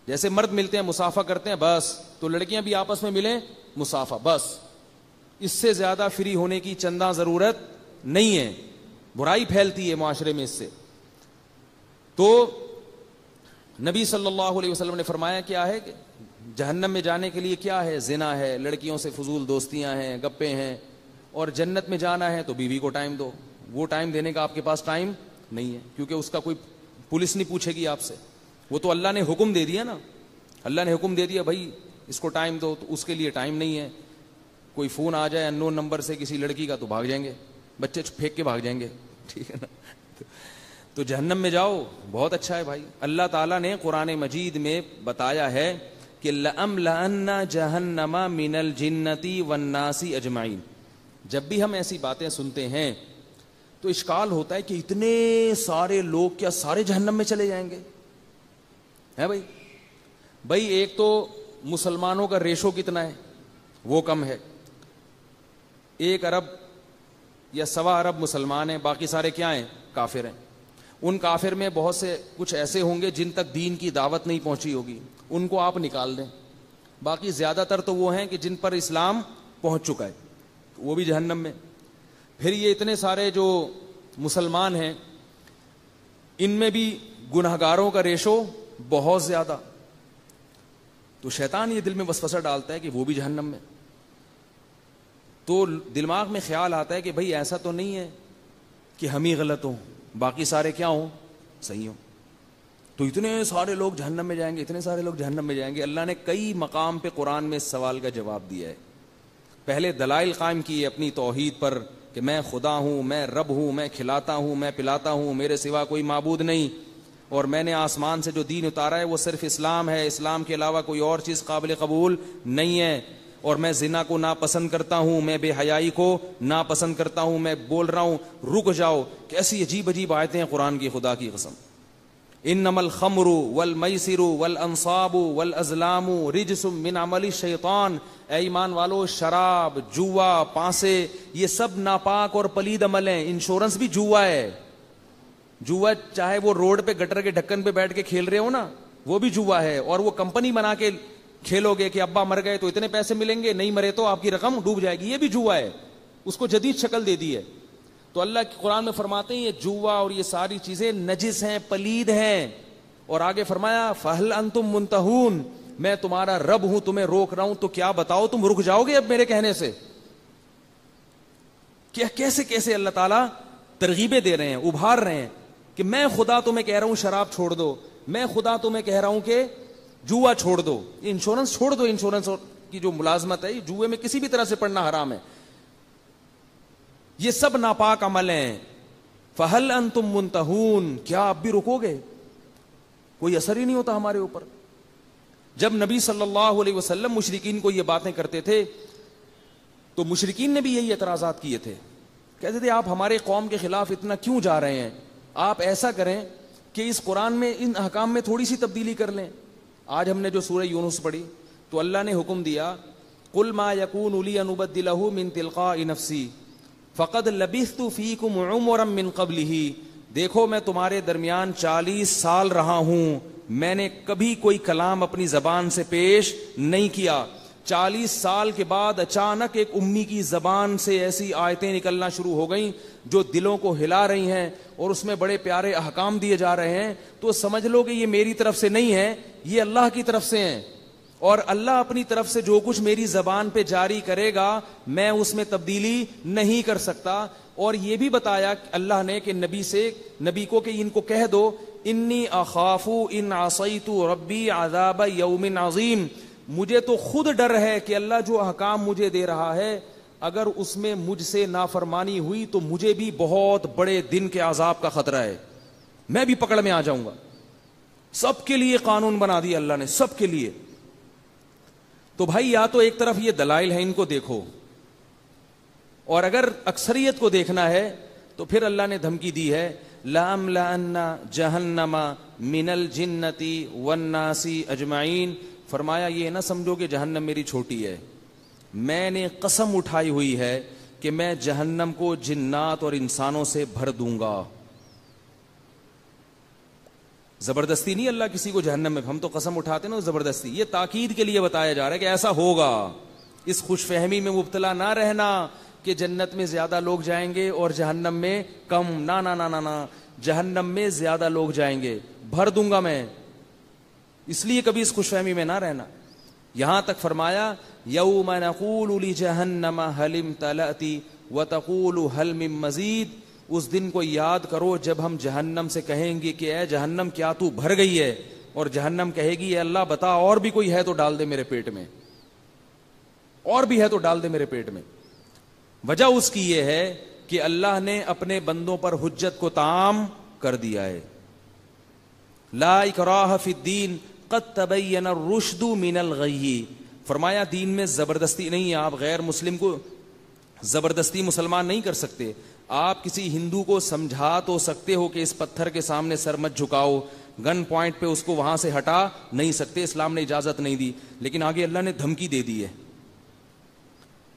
جیسے مرد ملتے ہیں مصافحہ کرتے ہیں بس, تو لڑکیاں بھی آپس میں ملیں مصافحہ بس. اس سے زیادہ فری ہونے کی چندہ ضرورت نہیں ہے. برائی پھیلتی ہے معاشرے میں اس سے. تو نبی صلی اللہ علیہ وسلم نے فرمایا کیا ہے کہ جہنم میں جانے کے لیے کیا ہے؟ زنا ہے, لڑکیوں سے فضول دوستیاں ہیں, گپے ہیں. اور جنت میں جانا ہے تو بیوی کو ٹائم دو. وہ ٹائم دینے کا آپ کے پاس ٹائم نہیں ہے, کیونکہ اس کا کوئی پولیس نہیں پوچھے گی آپ سے. وہ تو اللہ نے حکم دے دیا نا, اللہ نے حکم دے دیا بھائی اس کو ٹائم دو, تو اس کے لیے ٹائم نہیں ہے. کوئی فون آ جائے اننون نمبر سے کسی لڑکی کا تو بھاگ جائیں گے, بچے پھینک کے بھاگ جائیں گے. ٹھیک ہے نا. تو جہنم میں جاؤ بہت اچھا ہے بھائی. اللہ تعالیٰ نے قرآن مجید میں بتایا ہے کہ لَأَمْلَأَنَّ جَهَنَّمَ مِنَ الْجِنَّةِ وَالنَّاسِ أَجْمَعِينَ. جب بھی ہم ایسی باتیں سنتے ہیں تو اشکال ہوتا ہے کہ اتنے سارے لوگ کیا سارے جہنم میں چلے جائیں گے؟ ہے بھائی ایک تو مسلمانوں کا ریشو کتنا ہے, وہ کم ہے. 1 ارب یا 1.25 ارب مسلمان ہیں, باقی سارے کیا ہیں؟ کافر ہیں. ان کافر میں بہت سے کچھ ایسے ہوں گے جن تک دین کی دعوت نہیں پہنچی ہوگی, ان کو آپ نکال دیں. باقی زیادہ تر تو وہ ہیں کہ جن پر اسلام پہنچ چکا ہے, وہ بھی جہنم میں. پھر یہ اتنے سارے جو مسلمان ہیں ان میں بھی گنہگاروں کا ریشو بہت زیادہ. تو شیطان یہ دل میں وسوسہ ڈالتا ہے کہ وہ بھی جہنم میں. تو دماغ میں خیال آتا ہے کہ بھئی ایسا تو نہیں ہے کہ ہم ہی غلط ہوں, باقی سارے کیا ہوں؟ صحیح ہوں. تو اتنے سارے لوگ جہنم میں جائیں گے, اتنے سارے لوگ جہنم میں جائیں گے. اللہ نے کئی مقام پہ قرآن میں اس سوال کا جواب دیا ہے. پہلے دلائل قائم کیے اپنی توحید پر کہ میں خدا ہوں, میں رب ہوں, میں کھلاتا ہوں, میں پلاتا ہوں, میرے سوا کوئی معبود نہیں, اور میں نے آسمان سے جو دین اتارا ہے وہ صرف اسلام ہے, اسلام کے علاوہ کوئی اور چیز قابل قبول نہیں ہے. اور میں زنا کو ناپسند کرتا ہوں, میں بے حیائی کو ناپسند کرتا ہوں. میں بول رہا ہوں رک جاؤ. کیسی عجیب عجیب آیتیں ہیں قرآن کی, خدا کی قسم. انما الخمر والمیسر والانصاب والازلام رجس من عمل الشیطان. اے ایمان والو, شراب, جوا, پانسے, یہ سب ناپاک اور پلید عمل ہیں. انشورنس بھی جوا ہے. جوا چاہے وہ روڈ پہ گٹر کے ڈھکن پہ بیٹھ کے کھیل رہے ہو نا, وہ بھی جوا ہے. اور وہ کمپنی بنا کے کھیلو گے کہ ابا مر گئے تو اتنے پیسے ملیں گے, نہیں مرے تو آپ کی رقم ڈوب جائے گی, یہ بھی جوا ہے. اس کو جدید شکل دے دی ہے. تو اللہ کی قرآن میں فرماتے ہیں یہ جوا اور یہ ساری چیزیں نجس ہیں, پلید ہیں. اور آگے فرمایا فہل انتم منتہون, میں تمہارا رب ہوں, تمہیں روک رہا ہوں, تو کیا بتاؤ تم رک جاؤ گے اب میرے کہنے سے؟ کیسے کیسے اللہ تعالیٰ ترغیبیں دے رہے ہیں, ابھار رہے ہیں کہ میں خدا تمہیں کہہ رہا ہوں شراب چھوڑ دو, میں خدا تمہیں کہہ رہا ہوں کہ جوا چھوڑ دو, انشورنس چھوڑ دو, انشورنس کی جو ملازمت ہے جوئے میں کسی بھی طرح سے پڑنا حرام ہے, یہ سب ناپاک عمل ہیں. فہل انتم منتہون, کیا آپ بھی رکو گے؟ کوئی اثر ہی نہیں ہوتا ہمارے اوپر. جب نبی صلی اللہ علیہ وسلم مشرکین کو یہ باتیں کرتے تھے تو مشرکین نے بھی یہی اعتراضات کیے تھے, کہتے تھے آپ ہمارے قوم کے خلاف اتنا کیوں جا رہے ہیں, آپ ایسا کریں کہ اس قرآن میں ان احکام میں تھوڑی سی تبدیلی کر لیں. آج ہم نے جو سورہ یونس پڑھی تو اللہ نے حکم دیا قل ما یکون لی ان ابدلہ من تلقاء نفسی فقد لبثت فیکم عمرا من قبلہ, دیکھو میں تمہارے درمیان 40 سال رہا ہوں, میں نے کبھی کوئی کلام اپنی زبان سے پیش نہیں کیا. 40 سال کے بعد اچانک ایک امی کی زبان سے ایسی آیتیں نکلنا شروع ہو گئیں جو دلوں کو ہلا رہی ہیں اور اس میں بڑے پیارے احکام دیے جا رہے ہیں, تو سمجھ لو کہ یہ میری طرف سے نہیں ہے, یہ اللہ کی طرف سے ہیں, اور اللہ اپنی طرف سے جو کچھ میری زبان پہ جاری کرے گا میں اس میں تبدیلی نہیں کر سکتا. اور یہ بھی بتایا اللہ نے کہ نبی کو کہ ان کو کہہ دو انی اخاف ان عصیت ربی عذاب یوم عظیم, مجھے تو خود ڈر ہے کہ اللہ جو احکام مجھے دے رہا ہے اگر اس میں مجھ سے نافرمانی ہوئی تو مجھے بھی بہت بڑے دن کے عذاب کا خطرہ ہے, میں بھی پکڑ میں آ جاؤں گا. سب کے لیے قانون بنا دیا اللہ نے, سب کے لیے. تو بھائی یا تو ایک طرف یہ دلائل ہیں ان کو دیکھو, اور اگر اکثریت کو دیکھنا ہے تو پھر اللہ نے دھمکی دی ہے لَأَمْلَأَنَّ جَهَنَّمَ مِنَ الْجِنَّةِ وَالنَّاسِ أَجْمَعِينَ, فرمایا یہ نہ سمجھو کہ جہنم میری چھوٹی ہے, میں نے قسم اٹھائی ہوئی ہے کہ میں جہنم کو جنات اور انسانوں سے بھر دوں گا. زبردستی نہیں اللہ کسی کو جہنم میں, ہم تو قسم اٹھاتے نا زبردستی, یہ تاکید کے لیے بتایا جا رہا ہے کہ ایسا ہوگا. اس خوش فہمی میں مبتلا نہ رہنا کہ جنت میں زیادہ لوگ جائیں گے اور جہنم میں کم, نا نا نا نا نا, جہنم میں زیادہ لوگ جائیں گے, بھر دوں گا میں, اس لیے کبھی اس خوش فہمی میں نہ رہنا. یہاں تک فرمایا یوم نقول لجہنم هل امتلأت وتقول هل من مزید, اس دن کو یاد کرو جب ہم جہنم سے کہیں گے کہ اے جہنم کیا تو بھر گئی ہے, اور جہنم کہے گی اے اللہ بتا اور بھی کوئی ہے تو ڈال دے میرے پیٹ میں, اور بھی ہے تو ڈال دے میرے پیٹ میں. وجہ اس کی یہ ہے کہ اللہ نے اپنے بندوں پر حجت کو تام کر دیا ہے. لا اکراہ فی الدین قد تبین الرشد من الغی, فرمایا دین میں زبردستی نہیں ہے, آپ غیر مسلم کو زبردستی مسلمان نہیں کر سکتے. آپ کسی ہندو کو سمجھا تو سکتے ہو کہ اس پتھر کے سامنے سر مت جھکاؤ, گن پوائنٹ پہ اس کو وہاں سے ہٹا نہیں سکتے, اسلام نے اجازت نہیں دی. لیکن آگے اللہ نے دھمکی دے دی ہے.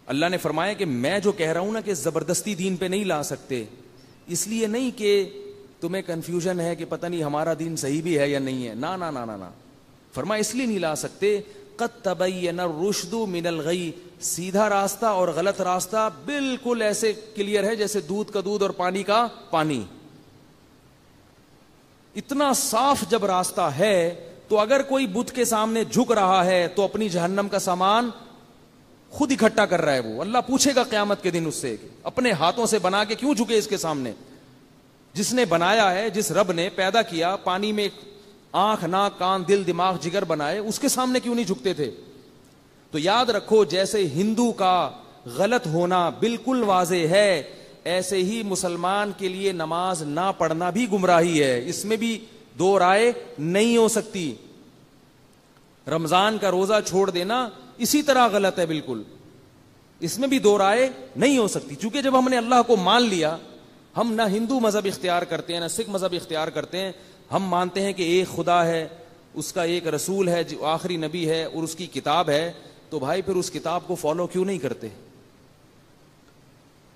اللہ نے فرمایا کہ میں جو کہہ رہا ہوں نا کہ زبردستی دین پہ نہیں لا سکتے, اس لیے نہیں کہ تمہیں کنفیوژن ہے کہ پتہ نہیں ہمارا دین صحیح بھی ہے یا نہیں ہے, نا نا نا نا نا, فرمایا اس لیے نہیں لا سکتے قد تبین الرشد من الغی, سیدھا راستہ اور غلط راستہ بالکل ایسے کلیئر ہے جیسے دودھ کا دودھ اور پانی کا پانی. اتنا صاف جب راستہ ہے تو اگر کوئی بت کے سامنے جھک رہا ہے تو اپنی جہنم کا سامان خود اکٹھا کر رہا ہے. وہ اللہ پوچھے گا قیامت کے دن اس سے اپنے ہاتھوں سے بنا کے کیوں جھکے اس کے سامنے. جس نے بنایا ہے, جس رب نے پیدا کیا, پانی میں آنکھ ناک کان دل دماغ جگر بنائے, اس کے سامنے کیوں نہیں جھکتے تھے. تو یاد رکھو جیسے ہندو کا غلط ہونا بالکل واضح ہے, ایسے ہی مسلمان کے لیے نماز نہ پڑھنا بھی گمراہی ہے, اس میں بھی دو رائے نہیں ہو سکتی. رمضان کا روزہ چھوڑ دینا اسی طرح غلط ہے بالکل, اس میں بھی دو رائے نہیں ہو سکتی. چونکہ جب ہم نے اللہ کو مان لیا, ہم نہ ہندو مذہب اختیار کرتے ہیں نہ سکھ مذہب اختیار کرتے ہیں, ہم مانتے ہیں کہ ایک خدا ہے, اس کا ایک رسول ہے جو آخری نبی ہے اور اس کی کتاب ہے, تو بھائی پھر اس کتاب کو فالو کیوں نہیں کرتے,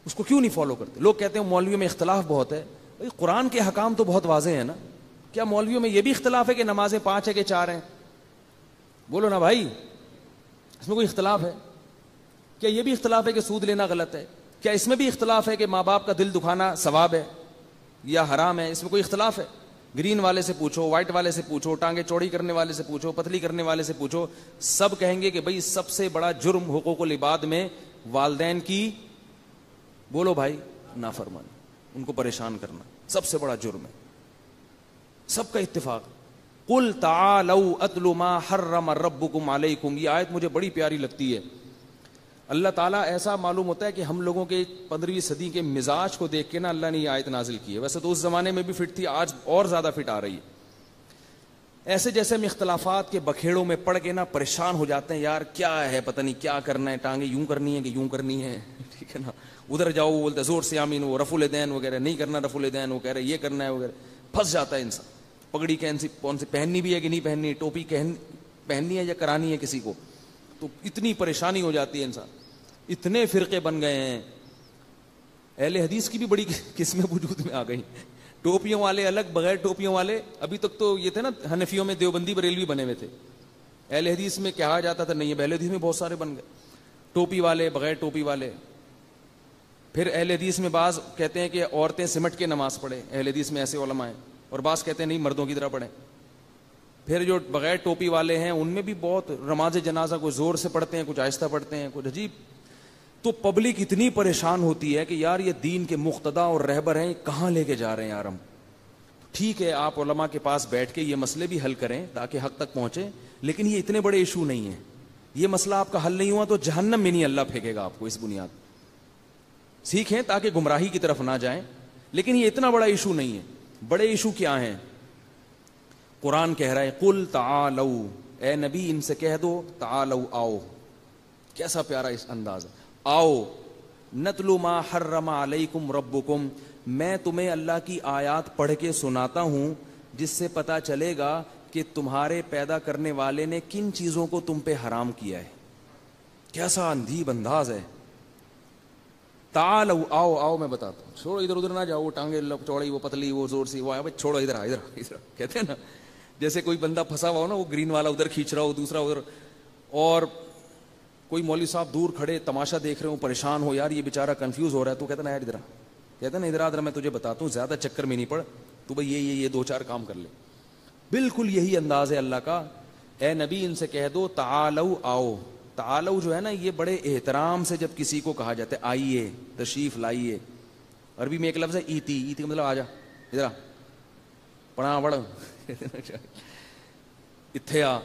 اس کو کیوں نہیں فالو کرتے. لوگ کہتے ہیں مولویوں میں اختلاف بہت ہے, قرآن کے حکام تو بہت واضح ہیں نا, کیا مولویوں میں یہ بھی اختلاف ہے کہ نمازیں 5 ہے کہ 4 ہیں؟ بولو نا بھائی, اس میں کوئی اختلاف ہے کیا؟ یہ بھی اختلاف ہے کہ سود لینا غلط ہے؟ کیا اس میں بھی اختلاف ہے کہ ماں باپ کا دل دکھانا ثواب ہے یا حرام ہے؟ اس میں کوئی اختلاف ہے؟ گرین والے سے پوچھو, وائٹ والے سے پوچھو, ٹانگیں چوڑی کرنے والے سے پوچھو, پتلی کرنے والے سے پوچھو, سب کہیں گے کہ بھئی سب سے بڑا جرم حقوق العباد میں والدین کی بولو بھائی نافرمانی, ان کو پریشان کرنا سب سے بڑا جرم ہے, سب کا اتفاق. قل تعالوا اتل ما حرم ربکم علیکم, یہ آیت مجھے بڑی پیاری لگتی ہے. اللہ تعالیٰ ایسا معلوم ہوتا ہے کہ ہم لوگوں کے 15ویں صدی کے مزاج کو دیکھ کے نا اللہ نے یہ آیت نازل کی ہے. ویسے تو اس زمانے میں بھی فٹ تھی, آج اور زیادہ فٹ آ رہی ہے. ایسے جیسے ہم اختلافات کے بکھیڑوں میں پڑ کے نا پریشان ہو جاتے ہیں, یار کیا ہے پتہ نہیں کیا کرنا ہے, ٹانگیں یوں کرنی ہے کہ یوں کرنی ہے, ٹھیک ہے نا, ادھر جاؤ وہ بولتے زور سے آمین, وہ رفع الیدین وغیرہ نہیں کرنا, رفع الیدین وہ کہہ رہے یہ کرنا ہے وغیرہ, پھنس جاتا ہے انسان. پگڑی کون سی پہننی بھی ہے کہ نہیں پہننی, ٹوپی پہننی ہے یا کرانی ہے کسی کو, تو اتنی پریشانی ہو جاتی ہے انسان. اتنے فرقے بن گئے ہیں. اہل حدیث کی بھی بڑی قسمیں وجود میں آ گئی, ٹوپیوں والے الگ, بغیر ٹوپیوں والے. ابھی تک تو یہ تھے نا حنفیوں میں دیوبندی بریلوی بنے ہوئے تھے, اہل حدیث میں کہا جاتا تھا نہیں, اہل حدیث میں بہت سارے بن گئے, ٹوپی والے, بغیر ٹوپی والے. پھر اہل حدیث میں بعض کہتے ہیں کہ عورتیں سمٹ کے نماز پڑھیں, اہل حدیث میں ایسے علماء ہیں, اور بعض کہتے ہیں نہیں مردوں کی طرح پڑھیں. پھر جو بغیر ٹوپی والے ہیں ان میں بھی بہت, نماز جنازہ کچھ زور سے پڑھتے ہیں, کچھ آہستہ پڑھتے ہیں, کچھ عجیب. تو پبلک اتنی پریشان ہوتی ہے کہ یار یہ دین کے مقتدا اور رہبر ہیں, کہاں لے کے جا رہے ہیں یار ہم. ٹھیک ہے آپ علماء کے پاس بیٹھ کے یہ مسئلے بھی حل کریں تاکہ حق تک پہنچیں, لیکن یہ اتنے بڑے ایشو نہیں ہیں. یہ مسئلہ آپ کا حل نہیں ہوا تو جہنم میں نہیں اللہ پھینکے گا آپ کو اس بنیاد. سیکھیں تاکہ گمراہی کی طرف نہ جائیں, لیکن یہ اتنا بڑا ایشو نہیں ہے. بڑے ایشو کیا ہیں؟ قرآن کہہ رہا ہے قل تعالوا, اے نبی ان سے کہہ دو تعالوا آؤ. کیسا پیارا اس انداز ہے, آؤ. نتلو ما حرم علیکم ربکم, میں تمہیں اللہ کی آیات پڑھ کے سناتا ہوں جس سے پتا چلے گا کہ تمہارے پیدا کرنے والے نے کن چیزوں کو تم پہ حرام کیا ہے. کیسا اندھیب انداز ہے. تعالوا آؤ, آؤ میں بتاتا ہوں. چھوڑو ادھر ادھر نہ جاؤ, ٹانگیں چوڑی, وہ پتلی, وہ زور سی, وہ چھوڑو ادھر ادھر ادھر, کہتے ہیں نا جیسے کوئی بندہ پھنسا ہوا ہو نا, وہ گرین والا ادھر کھینچ رہا ہو, دوسرا ادھر, اور کوئی مولوی صاحب دور کھڑے تماشا دیکھ رہے ہو, پریشان ہو, یار یہ بیچارہ کنفیوز ہو رہا ہے, تو کہتا نا یار ادھر, کہتا نا ادھر ادھر میں تجھے بتاتا ہوں, زیادہ چکر میں نہیں پڑ, تو بھائی یہ 2-4 کام کر لے. بالکل یہی انداز ہے اللہ کا. اے نبی ان سے کہہ دو تعالوا آؤ. تعالوا جو ہے نا یہ بڑے احترام سے جب کسی کو کہا جاتا ہے آئیے, تشریف لائیے. عربی میں ایک لفظ ہے ایتی, ایتی کا مطلب آ جا, ادھر پڑھا پڑھ اتھے آ,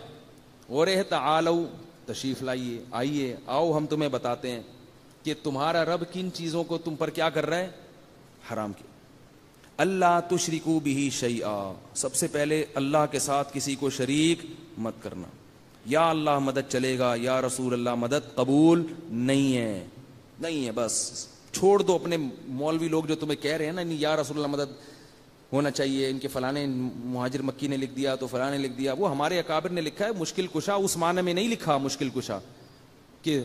اور ہے تعالوا تشریف لائیے, آئیے, آؤ ہم تمہیں بتاتے ہیں کہ تمہارا رب کن چیزوں کو تم پر کیا کر رہا ہے, حرام کیا. اللہ تشرکو بہ شیئا, سب سے پہلے اللہ کے ساتھ کسی کو شریک مت کرنا. یا اللہ مدد چلے گا, یا رسول اللہ مدد قبول نہیں ہے, نہیں ہے, بس چھوڑ دو. اپنے مولوی لوگ جو تمہیں کہہ رہے ہیں نا یا رسول اللہ مدد ہونا چاہیے, ان کے فلانے مہاجر مکی نے لکھ دیا تو فلانے لکھ دیا, وہ ہمارے اکابر نے لکھا ہے. مشکل کشا اس معنی میں نہیں لکھا مشکل کشا کہ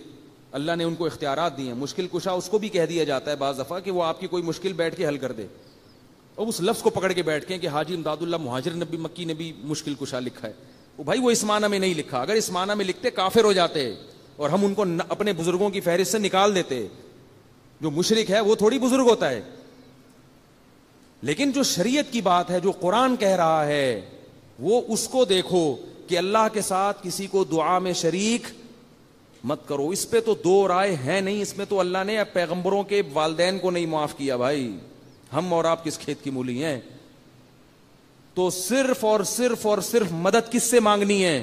اللہ نے ان کو اختیارات دیے ہیں. مشکل کشا اس کو بھی کہہ دیا جاتا ہے بعض دفعہ کہ وہ آپ کی کوئی مشکل بیٹھ کے حل کر دے, اور اس لفظ کو پکڑ کے بیٹھ کے کہ حاجی امداد اللہ مہاجر نبی مکی نے بھی مشکل کشا لکھا ہے. وہ بھائی وہ اس معنی میں نہیں لکھا. اگر اس معنی میں لکھتے کافر ہو جاتے, اور ہم ان کو اپنے بزرگوں کی فہرست سے نکال دیتے. جو مشرک ہے وہ تھوڑی بزرگ ہوتا ہے. لیکن جو شریعت کی بات ہے, جو قرآن کہہ رہا ہے, وہ اس کو دیکھو کہ اللہ کے ساتھ کسی کو دعا میں شریک مت کرو. اس پہ تو 2 رائے ہیں نہیں. اس میں تو اللہ نے پیغمبروں کے والدین کو نہیں معاف کیا. بھائی ہم اور آپ کس کھیت کی مولی ہیں. تو صرف اور صرف اور صرف مدد کس سے مانگنی ہے.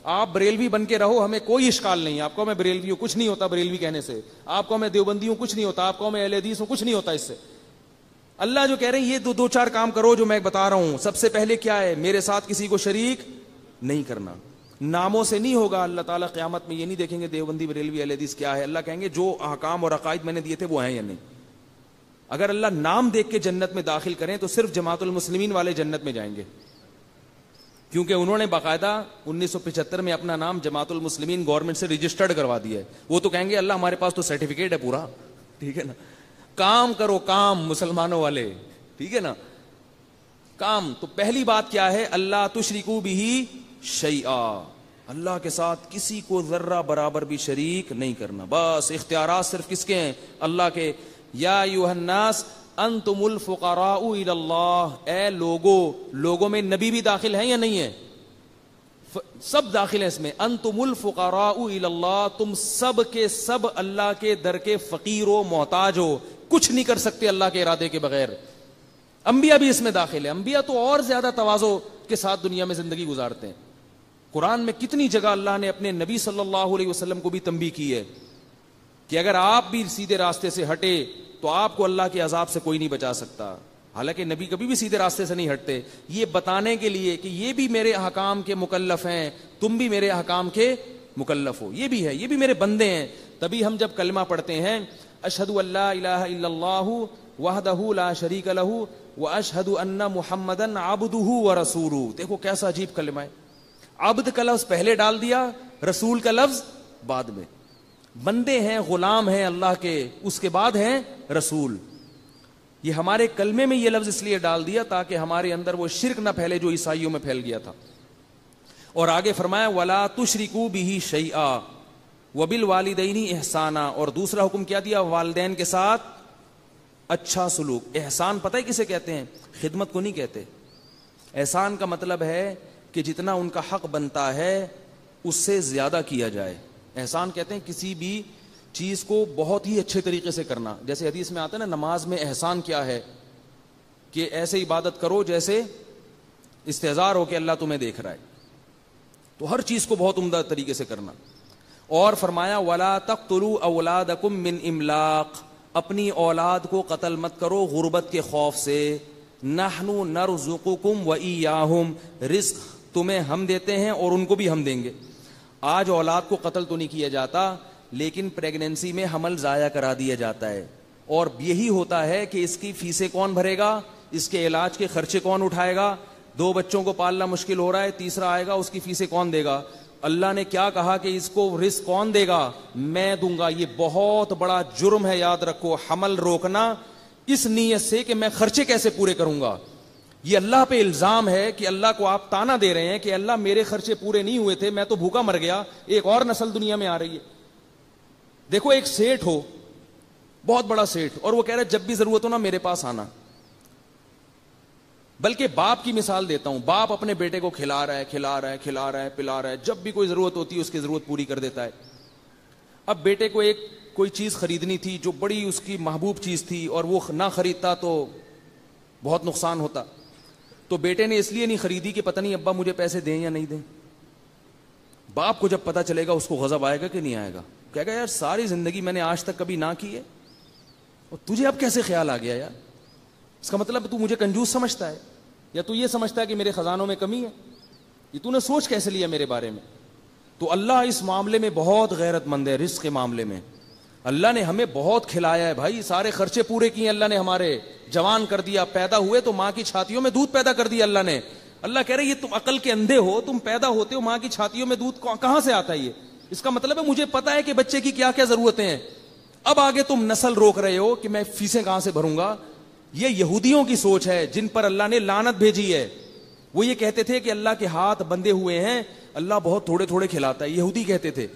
آپ بریلوی بن کے رہو, ہمیں کوئی اشکال نہیں. آپ کو میں بریلوی ہوں, کچھ نہیں ہوتا بریلوی کہنے سے. آپ کو میں دیوبندی ہوں, کچھ نہیں ہوتا. آپ کو میں اہل حدیث ہوں, کچھ نہیں ہوتا اس سے. اللہ جو کہہ رہے ہیں یہ 2-4 کام کرو جو میں بتا رہا ہوں. سب سے پہلے کیا ہے, میرے ساتھ کسی کو شریک نہیں کرنا. ناموں سے نہیں ہوگا. اللہ تعالیٰ قیامت میں یہ نہیں دیکھیں گے دیوبندی بریلوی اہل حدیث کیا ہے. اللہ کہیں گے جو احکام اور عقائد میں نے دیے تھے وہ ہیں یا نہیں. اگر اللہ نام دیکھ کے جنت میں داخل کریں تو صرف جماعت المسلمین والے جنت میں جائیں گے, کیونکہ انہوں نے باقاعدہ 1975 میں اپنا نام جماعت المسلمین گورنمنٹ سے رجسٹرڈ کروا دیا ہے. وہ تو کہیں گے اللہ ہمارے پاس تو سرٹیفکیٹ ہے پورا, ٹھیک ہے نا. کام کرو کام مسلمانوں والے, ٹھیک ہے نا, کام. تو پہلی بات کیا ہے, اللہ تشرکو بہ شیئا, اللہ کے ساتھ کسی کو ذرہ برابر بھی شریک نہیں کرنا. بس اختیارات صرف کس کے ہیں, اللہ کے. یا ایھا الناس انتم الفقراء الی اللہ, اے لوگوں میں نبی بھی داخل ہیں یا نہیں ہے, سب داخل ہیں اس میں. انتم الفقراء الی اللہ, تم سب کے سب اللہ کے در کے فقیر و محتاج ہو. کچھ نہیں کر سکتے اللہ کے ارادے کے بغیر. انبیاء بھی اس میں داخل ہے. انبیاء تو اور زیادہ تواضع کے ساتھ دنیا میں زندگی گزارتے ہیں. قرآن میں کتنی جگہ اللہ نے اپنے نبی صلی اللہ علیہ وسلم کو بھی تنبیہ کی ہے کہ اگر آپ بھی سیدھے راستے سے ہٹے تو آپ کو اللہ کے عذاب سے کوئی نہیں بچا سکتا. حالانکہ نبی کبھی بھی سیدھے راستے سے نہیں ہٹتے, یہ بتانے کے لیے کہ یہ بھی میرے احکام کے مکلف ہیں, تم بھی میرے احکام کے مکلف ہو, یہ بھی ہے, یہ بھی میرے بندے ہیں. تبھی ہم جب کلمہ پڑھتے ہیں اشہد ان لا الہ الا اللہ وحدہ لا شریک لہ واشہد ان محمدا عبدہ ورسولہ. دیکھو کیسا عجیب کلمہ ہے. عبد کا لفظ پہلے ڈال دیا, رسول کا لفظ بعد میں. بندے ہیں, غلام ہیں اللہ کے, اس کے بعد ہیں رسول. یہ ہمارے کلمے میں یہ لفظ اس لیے ڈال دیا تاکہ ہمارے اندر وہ شرک نہ پھیلے جو عیسائیوں میں پھیل گیا تھا. اور آگے فرمایا ولا تشرکوا بہ شیئا وبالوالدین احسانا. اور دوسرا حکم کیا دیا, والدین کے ساتھ اچھا سلوک. احسان پتہ ہے کسے کہتے ہیں؟ خدمت کو نہیں کہتے. احسان کا مطلب ہے کہ جتنا ان کا حق بنتا ہے اس سے زیادہ کیا جائے. احسان کہتے ہیں کسی بھی چیز کو بہت ہی اچھے طریقے سے کرنا. جیسے حدیث میں آتا ہے نا, نماز میں احسان کیا ہے کہ ایسے عبادت کرو جیسے استحضار ہو کہ اللہ تمہیں دیکھ رہا ہے. تو ہر چیز کو بہت عمدہ طریقے سے کرنا. اور فرمایا ولا تقتلوا اولادکم من املاق. اپنی اولاد کو قتل مت کرو غربت کے خوف سے. نحن نرزقکم وایاہم. رزق تمہیں ہم دیتے ہیں اور ان کو بھی ہم دیں گے. آج اولاد کو قتل تو نہیں کیا جاتا, لیکن پریگننسی میں حمل ضائع کرا دیا جاتا ہے. اور یہی ہوتا ہے کہ اس کی فیسیں کون بھرے گا, اس کے علاج کے خرچے کون اٹھائے گا. 2 بچوں کو پالنا مشکل ہو رہا ہے, تیسرا آئے گا, اس کی فیسیں کون دے گا. اللہ نے کیا کہا کہ اس کو رزق کون دے گا؟ میں دوں گا. یہ بہت بڑا جرم ہے, یاد رکھو. حمل روکنا اس نیت سے کہ میں خرچے کیسے پورے کروں گا. یہ اللہ پہ الزام ہے کہ اللہ کو آپ تانا دے رہے ہیں کہ اللہ میرے خرچے پورے نہیں ہوئے تھے, میں تو بھوکا مر گیا, ایک اور نسل دنیا میں آ رہی ہے. دیکھو ایک سیٹ ہو, بہت بڑا سیٹ, اور وہ کہہ رہا ہے جب بھی ضرورت ہو نا میرے پاس آنا. بلکہ باپ کی مثال دیتا ہوں, باپ اپنے بیٹے کو کھلا رہا ہے پلا رہا ہے, جب بھی کوئی ضرورت ہوتی ہے اس کی ضرورت پوری کر دیتا ہے. اب بیٹے کو کوئی چیز خریدنی تھی جو بڑی اس کی محبوب چیز تھی, اور وہ نہ خریدتا تو بہت نقصان ہوتا. تو بیٹے نے اس لیے نہیں خریدی کہ پتہ نہیں ابا مجھے پیسے دیں یا نہیں دیں. باپ کو جب پتہ چلے گا اس کو غضب آئے گا کہ نہیں آئے گا؟ کہے گا یار ساری زندگی میں نے آج تک کبھی نہ کی ہے, اور تجھے اب کیسے خیال آ گیا یار؟ اس کا مطلب تو مجھے کنجوس سمجھتا ہے, یا تو یہ سمجھتا ہے کہ میرے خزانوں میں کمی ہے. یہ تو نے سوچ کیسے لیا میرے بارے میں؟ تو اللہ اس معاملے میں بہت غیرت مند ہے. رزق کے معاملے میں اللہ نے ہمیں بہت کھلایا ہے بھائی, سارے خرچے پورے کیے اللہ نے ہمارے. جوان کر دیا, پیدا ہوئے تو ماں کی چھاتیوں میں دودھ پیدا کر دیا اللہ نے. اللہ کہہ رہے یہ تم عقل کے اندھے ہو, تم پیدا ہوتے ہو ماں کی چھاتیوں میں دودھ کہاں سے آتا ہے یہ؟ اس کا مطلب ہے مجھے پتا ہے کہ بچے کی کیا کیا ضرورتیں ہیں. اب آگے تم نسل روک رہے ہو کہ میں فیسیں کہاں سے بھروں گا. یہ یہودیوں کی سوچ ہے جن پر اللہ نے لعنت بھیجی ہے. وہ یہ کہتے تھے کہ اللہ کے ہاتھ بندے ہوئے ہیں, اللہ بہت تھوڑے تھوڑے کھلاتا ہے. یہودی کہتے تھے.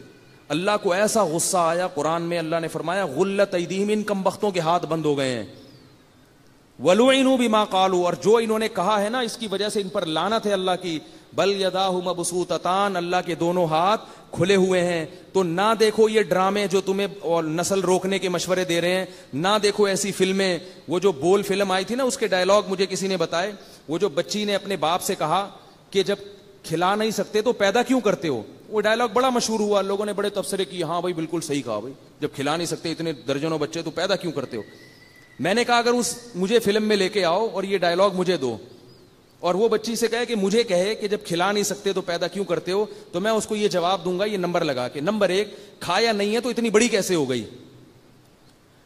اللہ کو ایسا غصہ آیا, قرآن میں اللہ نے فرمایا غلت ایدیہم, ان کم بختوں کے ہاتھ بند ہو گئے ہیں. وَلُعِنُوا بِمَا قَالُوا, اور جو انہوں نے کہا ہے نا اس کی وجہ سے ان پر لعنت ہے اللہ کی. بل یداہ مبسوطتان, اللہ کے دونوں ہاتھ کھلے ہوئے ہیں. تو نہ دیکھو یہ ڈرامے جو تمہیں اور نسل روکنے کے مشورے دے رہے ہیں, نہ دیکھو ایسی فلمیں. وہ جو بول فلم آئی تھی نا, اس کے ڈائلاگ مجھے کسی نے بتائے. وہ جو بچی نے اپنے باپ سے کہا کہ جب کھلا نہیں سکتے تو پیدا کیوں کرتے ہو, وہ ڈائلاگ بڑا مشہور ہوا, لوگوں نے بڑے تبصرے کیے, ہاں بھائی بالکل صحیح کہا بھائی, جب کھلا نہیں سکتے اتنے درجنوں بچے تو پیدا کیوں کرتے ہو. میں نے کہا اگر مجھے فلم میں لے کے آؤ اور یہ ڈائلاگ مجھے دو, اور وہ بچی سے کہے کہ مجھے کہے کہ جب کھلا نہیں سکتے تو پیدا کیوں کرتے ہو, تو میں اس کو یہ جواب دوں گا یہ نمبر لگا کے. نمبر 1, کھایا نہیں ہے تو اتنی بڑی کیسے ہو گئی.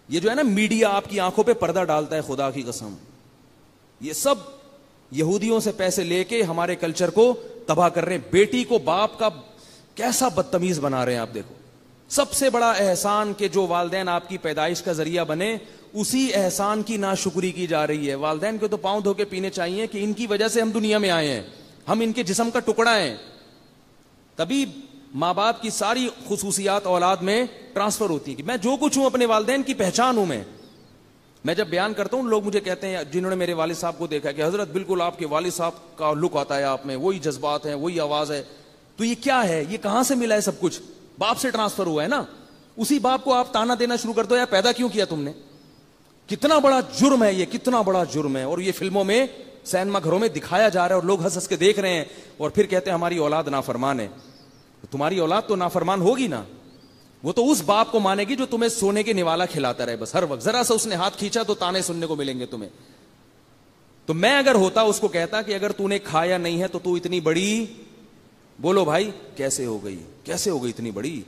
یہ جو ہے نا میڈیا آپ کی آنکھوں پہ پردہ ڈالتا ہے, خدا کی قسم, یہ سب یہودیوں سے پیسے لے کے ہمارے کلچر کو تباہ کر رہے ہیں. بیٹی کو باپ کا کیسا بدتمیز بنا رہے ہیں آپ دیکھو. سب سے بڑا احسان کہ جو والدین آپ کی پیدائش کا ذریعہ بنے, اسی احسان کی ناشکری کی جا رہی ہے. والدین کو تو پاؤں دھو کے پینے چاہیے کہ ان کی وجہ سے ہم دنیا میں آئے ہیں, ہم ان کے جسم کا ٹکڑا ہیں. تبھی ماں باپ کی ساری خصوصیات اولاد میں ٹرانسفر ہوتی ہیں کہ میں جو کچھ ہوں اپنے والدین کی پہچان ہوں. میں جب بیان کرتا ہوں لوگ مجھے کہتے ہیں جنہوں نے میرے والد صاحب کو دیکھا کہ حضرت بالکل آپ کے والد صاحب کا لک آتا ہے آپ میں, وہی جذبات ہیں, وہی آواز ہے. تو یہ کیا ہے, یہ کہاں سے ملا ہے سب کچھ؟ باپ سے ٹرانسفر ہوا ہے نا. اسی باپ کو آپ تانا دینا شروع کر دو, یا پیدا کیوں کیا تم نے. کتنا بڑا جرم ہے یہ، کتنا بڑا جرم ہے. اور یہ فلموں میں سینما گھروں میں دکھایا جا رہا ہے اور لوگ ہنس ہنس کے دیکھ رہے ہیں اور پھر کہتے ہیں ہماری اولاد نافرمان ہے. تمہاری اولاد تو نافرمان ہوگی نا, وہ تو اس باپ کو مانے گی جو تمہیں سونے کے نوالا کھلاتا رہے بس ہر وقت. ذرا سا اس نے ہاتھ کھینچا تو تانے سننے کو ملیں گے تمہیں. تو میں اگر ہوتا اس کو کہتا کہ اگر تو نے کھایا نہیں ہے تو اتنی بڑی, بولو بھائی کیسے ہو گئی, کیسے ہو گئی اتنی بڑی.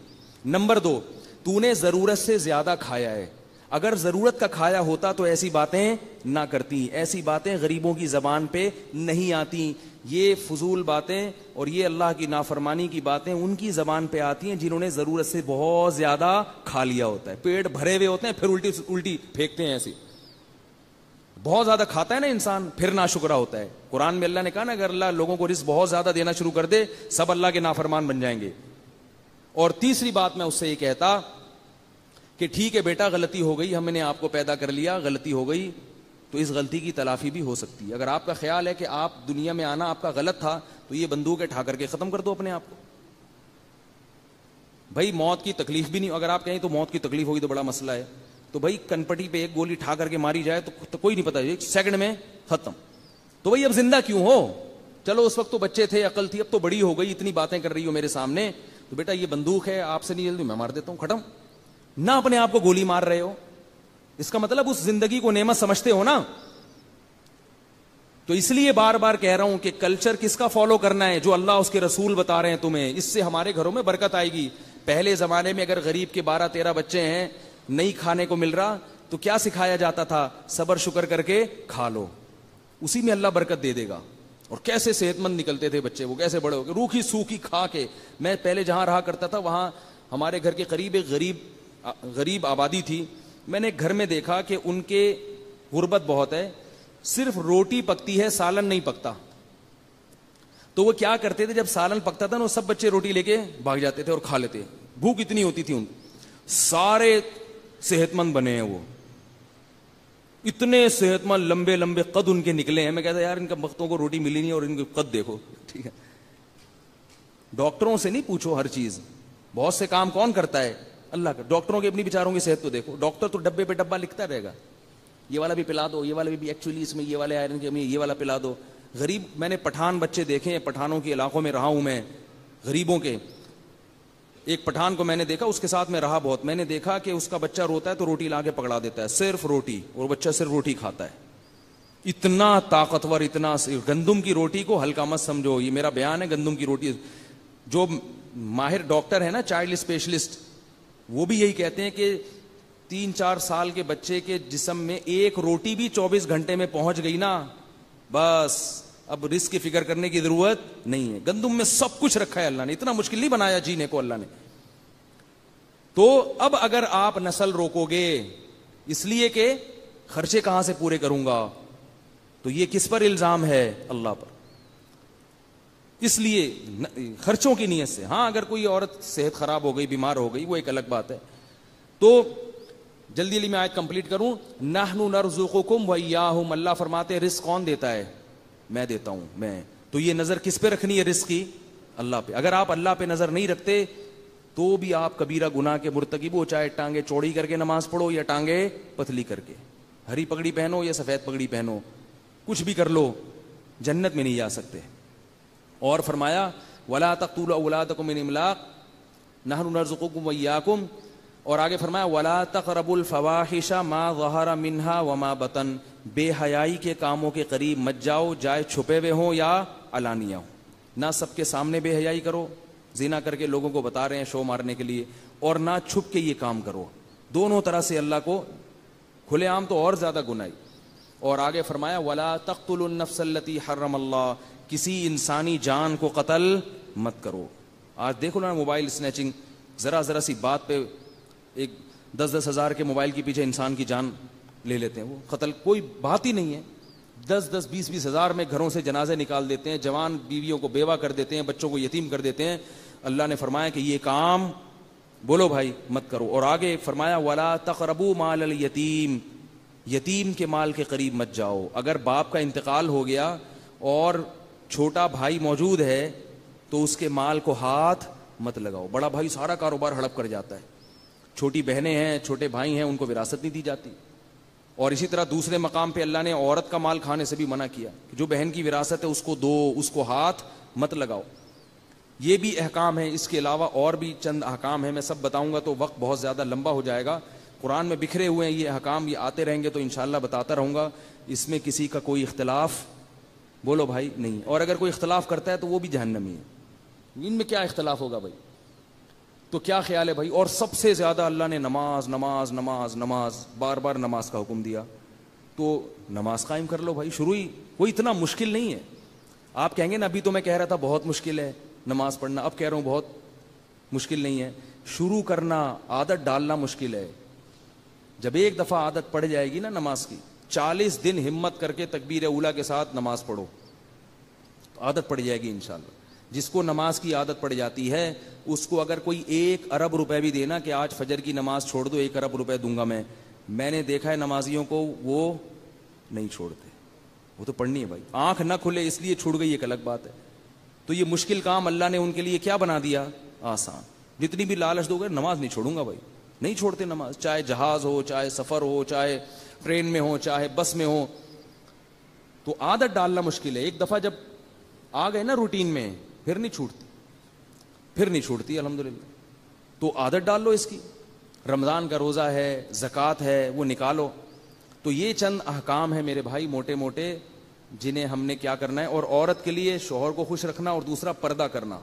نمبر 2, تو نے ضرورت سے زیادہ کھایا ہے. اگر ضرورت کا کھایا ہوتا تو ایسی باتیں نہ کرتی. ایسی باتیں غریبوں کی زبان پہ نہیں آتی. یہ فضول باتیں اور یہ اللہ کی نافرمانی کی باتیں ان کی زبان پہ آتی ہیں جنہوں نے ضرورت سے بہت زیادہ کھا لیا ہوتا ہے, پیٹ بھرے ہوئے ہوتے ہیں, پھر الٹی پھینکتے ہیں. ایسی بہت زیادہ کھاتا ہے نا انسان, پھر ناشکرا ہوتا ہے. قرآن میں اللہ نے کہا نا اگر اللہ لوگوں کو رزق بہت زیادہ دینا شروع کر دے سب اللہ کے نافرمان بن جائیں گے. اور تیسری بات میں اس سے یہ کہتا کہ ٹھیک ہے بیٹا غلطی ہو گئی, ہم نے آپ کو پیدا کر لیا, غلطی ہو گئی تو اس غلطی کی تلافی بھی ہو سکتی ہے. اگر آپ کا خیال ہے کہ آپ دنیا میں آنا آپ کا غلط تھا تو یہ بندوق اٹھا کر کے ختم کر دو اپنے آپ کو. بھائی موت کی تکلیف بھی نہیں, اگر آپ کہیں تو موت کی تکلیف ہوگی تو بڑا مسئلہ ہے, تو بھائی کنپٹی پہ ایک گولی ٹھا کر کے ماری جائے تو کوئی نہیں پتا, ایک سیکنڈ میں ختم. تو بھائی اب زندہ کیوں ہو؟ چلو اس وقت تو بچے تھے, عقل تھی, اب تو بڑی ہو گئی, اتنی باتیں کر رہی ہو میرے سامنے, تو بیٹا یہ بندوق ہے, آپ سے نہیں جلدی میں مار دیتا ہوں, ختم. نہ اپنے آپ کو گولی مار رہے ہو, اس کا مطلب اس زندگی کو نعمت سمجھتے ہو نا. تو اس لیے بار بار کہہ رہا ہوں کہ کلچر کس کا فالو کرنا ہے؟ جو اللہ اس کے رسول بتا رہے ہیں تمہیں. اس سے ہمارے گھروں میں برکت آئے گی. پہلے زمانے میں اگر غریب کے 12-13 بچے ہیں, نہیں کھانے کو مل رہا, تو کیا سکھایا جاتا تھا؟ صبر شکر کر کے کھا لو, اسی میں اللہ برکت دے دے گا. اور کیسے صحت مند نکلتے تھے بچے, وہ کیسے بڑے ہو گئے روکھی سوکھی کھا کے. میں پہلے جہاں رہا کرتا تھا وہاں ہمارے گھر کے قریب ایک غریب آبادی تھی. میں نے گھر میں دیکھا کہ ان کے غربت بہت ہے, صرف روٹی پکتی ہے, سالن نہیں پکتا. تو وہ کیا کرتے تھے, جب سالن پکتا تھا نا سب بچے روٹی لے کے بھاگ جاتے تھے اور کھا لیتے. بھوک اتنی ہوتی تھی ان, سارے صحت مند بنے ہیں, وہ اتنے صحت مند, لمبے لمبے قد ان کے نکلے ہیں. میں کہتا یار ان کا وقتوں کو روٹی ملی نہیں اور ان کے قد دیکھو. ٹھیک ہے, ڈاکٹروں سے نہیں پوچھو ہر چیز, بہت سے کام کون کرتا ہے؟ اللہ کا. ڈاکٹروں کی اپنی بیچاروں کی صحت تو دیکھو. ڈاکٹر تو ڈبے پہ ڈبہ لکھتا رہے گا, یہ والا بھی پلا دو, یہ والا بھی ایکچولی اس میں یہ والے آئرن کی کمی, یہ والا پلا دو. غریب, میں نے پٹھان بچے دیکھے ہیں, پٹھانوں کے علاقوں میں رہا ہوں میں, غریبوں کے. ایک پٹھان کو میں نے دیکھا, اس کے ساتھ میں رہا بہت, میں نے دیکھا کہ اس کا بچہ روتا ہے تو روٹی لا کے پکڑا دیتا ہے, صرف روٹی, اور بچہ صرف روٹی کھاتا ہے. اتنا طاقتور, اتنا. گندم کی روٹی کو ہلکا مت سمجھو, یہ میرا بیان ہے. گندم کی روٹی, جو ماہر ڈاکٹر ہے نا, چائلڈ اسپیشلسٹ, وہ بھی یہی کہتے ہیں کہ 3-4 سال کے بچے کے جسم میں ایک روٹی بھی 24 گھنٹے میں پہنچ گئی نا, بس اب رزق کی فکر کرنے کی ضرورت نہیں ہے. گندم میں سب کچھ رکھا ہے اللہ نے, اتنا مشکل نہیں بنایا جینے کو اللہ نے. تو اب اگر آپ نسل روکو گے اس لیے کہ خرچے کہاں سے پورے کروں گا, تو یہ کس پر الزام ہے؟ اللہ پر. اس لیے خرچوں کی نیت سے. ہاں اگر کوئی عورت صحت خراب ہو گئی, بیمار ہو گئی, وہ ایک الگ بات ہے. تو جلدی جلدی میں آیت کمپلیٹ کروں. نحن نرزقکم وایاہم, اللہ فرماتے ہیں رزق کون دیتا ہے؟ میں دیتا ہوں, میں. تو یہ نظر کس پہ رکھنی ہے رزق کی؟ اللہ پہ. اگر آپ اللہ پہ نظر نہیں رکھتے تو بھی آپ کبیرہ گناہ کے مرتکب ہو, چاہے ٹانگیں چوڑی کر کے نماز پڑھو یا ٹانگیں پتلی کر کے, ہری پگڑی پہنو یا سفید پگڑی پہنو, کچھ بھی کر لو, جنت میں نہیں جا سکتے. اور فرمایا ولا تقتلوا اولادکم من املاق نحن نرزقکم وایاکم, اور آگے فرمایا ولا تقربوا الفواحش ما ظہر منها وما بطن, بے حیائی کے کاموں کے قریب مت جاؤ, چاہے چھپے ہوئے ہوں یا علانیہ ہوں. نہ سب کے سامنے بے حیائی کرو, زنا کر کے لوگوں کو بتا رہے ہیں شو مارنے کے لیے, اور نہ چھپ کے یہ کام کرو. دونوں طرح سے اللہ کو کھلے عام تو اور زیادہ گناہی. اور آگے فرمایا ولا تقتلوا النفس التي حرم اللہ, کسی انسانی جان کو قتل مت کرو. آج دیکھو نا موبائل سنیچنگ, ذرا ذرا سی بات پہ ایک 10-10 ہزار کے موبائل کے پیچھے انسان کی جان لے لیتے ہیں. وہ قتل کوئی بات ہی نہیں ہے. 10-10 20-20 ہزار میں گھروں سے جنازے نکال دیتے ہیں, جوان بیویوں کو بیوہ کر دیتے ہیں, بچوں کو یتیم کر دیتے ہیں. اللہ نے فرمایا کہ یہ کام بولو بھائی مت کرو. اور آگے فرمایا ولا تقربوا مال الیتیم, یتیم کے مال کے قریب مت جاؤ. اگر باپ کا انتقال ہو گیا اور چھوٹا بھائی موجود ہے تو اس کے مال کو ہاتھ مت لگاؤ. بڑا بھائی سارا کاروبار ہڑپ کر جاتا ہے, چھوٹی بہنیں ہیں, چھوٹے بھائی ہیں, ان کو وراثت نہیں دی جاتی. اور اسی طرح دوسرے مقام پہ اللہ نے عورت کا مال کھانے سے بھی منع کیا کہ جو بہن کی وراثت ہے اس کو دو, اس کو ہاتھ مت لگاؤ. یہ بھی احکام ہے. اس کے علاوہ اور بھی چند احکام ہیں, میں سب بتاؤں گا تو وقت بہت زیادہ لمبا ہو جائے گا. قرآن میں بکھرے ہوئے ہیں یہ احکام, یہ آتے رہیں گے تو انشاءاللہ بتاتا رہوں گا. اس میں کسی کا کوئی اختلاف بولو بھائی نہیں, اور اگر کوئی اختلاف کرتا ہے تو وہ بھی جہنمی ہے. ان میں کیا اختلاف ہوگا بھائی؟ تو کیا خیال ہے بھائی؟ اور سب سے زیادہ اللہ نے نماز نماز نماز نماز بار بار نماز کا حکم دیا, تو نماز قائم کر لو بھائی. شروع ہی کوئی اتنا مشکل نہیں ہے. آپ کہیں گے نا ابھی تو میں کہہ رہا تھا بہت مشکل ہے نماز پڑھنا, اب کہہ رہا ہوں بہت مشکل نہیں ہے. شروع کرنا, عادت ڈالنا مشکل ہے. جب ایک دفعہ عادت پڑ جائے گی نا نماز کی, 40 دن ہمت کر کے تکبیر اولیٰ کے ساتھ نماز پڑھو, عادت پڑ جائے گی انشاءاللہ. جس کو نماز کی عادت پڑ جاتی ہے اس کو اگر کوئی 1 ارب روپے بھی دینا کہ آج فجر کی نماز چھوڑ دو, 1 ارب روپے دوں گا میں نے دیکھا ہے نمازیوں کو وہ نہیں چھوڑتے. وہ تو پڑھنی ہے بھائی, آنکھ نہ کھلے اس لیے چھوڑ گئی ایک الگ بات ہے. تو یہ مشکل کام اللہ نے ان کے لیے کیا بنا دیا؟ آسان. جتنی بھی لالچ دو گے نماز نہیں چھوڑوں گا بھائی, نہیں چھوڑتے نماز, چاہے جہاز ہو, چاہے سفر ہو, چاہے ٹرین میں ہو, چاہے بس میں ہو. تو عادت ڈالنا مشکل ہے. ایک دفعہ جب آ گئے نا روٹین میں پھر نہیں چھوٹتی, پھر نہیں چھوٹتی الحمدللہ. تو عادت ڈال لو اس کی. رمضان کا روزہ ہے, زکوٰۃ ہے, وہ نکالو. تو یہ چند احکام ہیں میرے بھائی موٹے موٹے جنہیں ہم نے کیا کرنا ہے. اور عورت کے لیے شوہر کو خوش رکھنا, اور دوسرا پردہ کرنا.